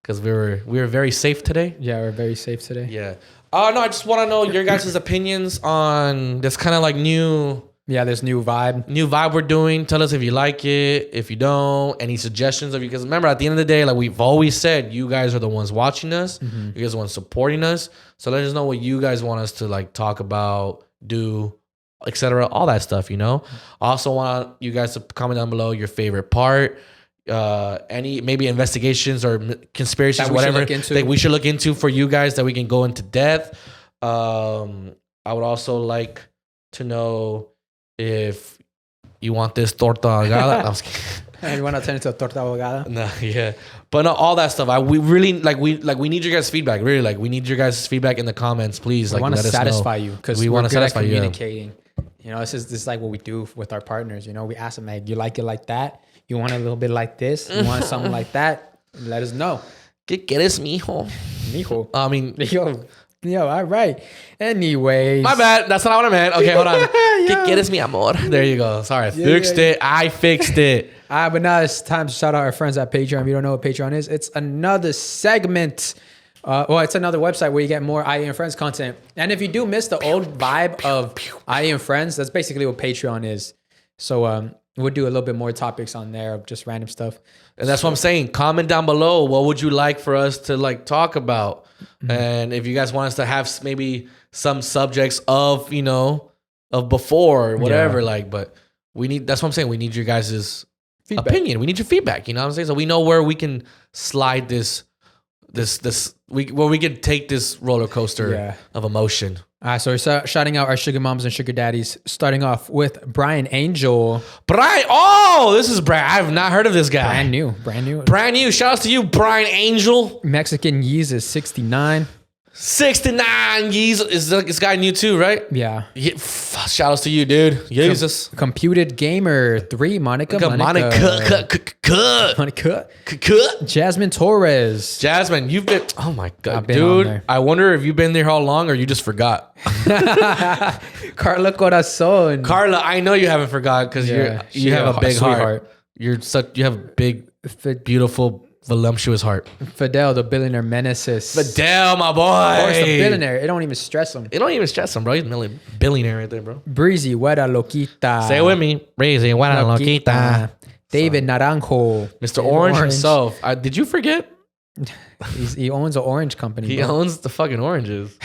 because we were very safe today. Yeah, we're very safe today. Yeah. No, I just want to know your guys' opinions on this kind of like new. Yeah, this new vibe we're doing. Tell us if you like it, if you don't, any suggestions of you. Because remember, at the end of the day, like we've always said, you guys are the ones watching us. You guys are the ones supporting us. So let us know what you guys want us to like talk about, do, etc. All that stuff, I also want you guys to comment down below your favorite part. Any maybe investigations or conspiracies, whatever that we should look into for you guys that we can go into depth. I would also like to know if you want this torta ahogada. You want to turn into a torta ahogada? No, yeah, but no, all that stuff. We really we need your guys' feedback. Really, we need your guys' feedback in the comments, please. We want to satisfy you because we want to satisfy you. Communicating. This is like what we do with our partners. We ask them like, you like it like that? You want a little bit like this? You want something like that? Let us know. ¿Qué quieres, mijo? Mijo. I mean, Yo, all right. Anyways. My bad. That's not what I meant. Okay, hold on. ¿Qué quieres, mi amor? There you go. Sorry. I fixed it. But now it's time to shout out our friends at Patreon. If you don't know what Patreon is, it's another segment. It's another website where you get more I.E In Friends content. And if you do miss the old vibe of I.E In Friends, that's basically what Patreon is. So we'll do a little bit more topics on there of just random stuff. And that's what I'm saying. Comment down below. What would you like for us to talk about? And if you guys want us to have maybe some subjects of, of before or whatever, but that's what I'm saying. We need your guys' opinion. We need your feedback. You know what I'm saying? So we know where we can slide where we can take this roller coaster of emotion. So we're shouting out our sugar moms and sugar daddies, starting off with Brian Angel. This is Brian. I have not heard of this guy. Brand new. Shout out to you, Brian Angel. Mexican Yeezus 69. 69 Yeezus. Is this guy new too, right? Yeah. Shout outs to you, dude. Yeezus. Computed Gamer 3. Monica. Jasmine Torres. Jasmine, you've been. Oh my God, dude. I wonder if you've been there how long or you just forgot. Carla Corazon. Carla, I know you haven't forgot because you have a big heart. You have big, beautiful voluptuous heart. Fidel, the billionaire menaces. Fidel, my boy. Of course, the billionaire. It don't even stress him. It don't even stress him, bro. He's a billionaire right there, bro. Breezy, Wera Loquita. Say it with me. Breezy, Wera Loquita. David Naranjo. Mr. Orange himself. Did you forget? He owns an orange company. He owns the fucking oranges.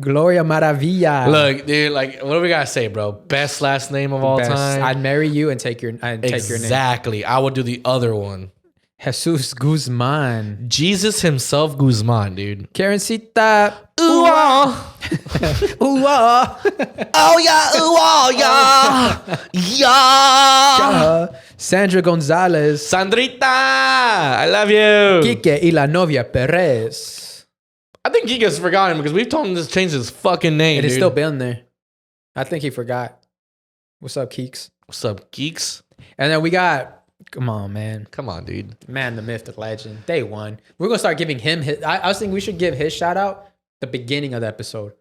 Gloria Maravilla. Look, dude, like, what do we gotta say, bro? Best last name of all time. I'd marry you and take your name. Exactly. I would do the other one. Jesus Guzman. Jesus himself, Guzman, dude. Karencita. Ooh, ah. Ooh, ah. Oh, yeah, ooh, ah, yeah. Yeah. Sandra Gonzalez. Sandrita, I love you. Quique y la novia Perez. I think Kika's forgotten because we've told him to change his fucking name. It has still been there. I think he forgot. What's up, Keeks? What's up, geeks? And then we got, come on, man. Come on, dude. Man, the myth, the legend. Day one. We're going to start giving him his. I was thinking we should give his shout out the beginning of the episode.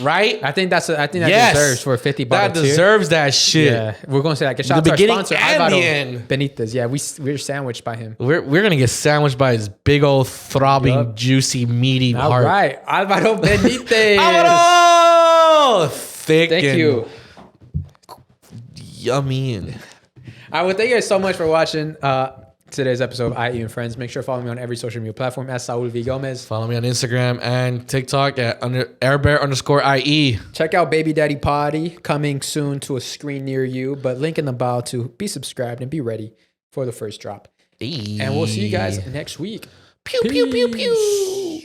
Right? I think that deserves for $50. That deserves that shit. Yeah. We're going to say like a shout out to our sponsor, and the end. Benitez. Yeah, we're sandwiched by him. We're going to get sandwiched by his big old throbbing, juicy, meaty heart. All right. Alvaro Benitez. Alvaro! Thick Thank and you. Yummy. All right, well, thank you guys so much for watching today's episode of I.E In Friends. Make sure to follow me on every social media platform at Saul V Gomez. Follow me on Instagram and TikTok at airbear_IE. Check out Baby Daddy Potty coming soon to a screen near you, but link in the bio to be subscribed and be ready for the first drop. Hey. And we'll see you guys next week. Pew, pew, pew, pew.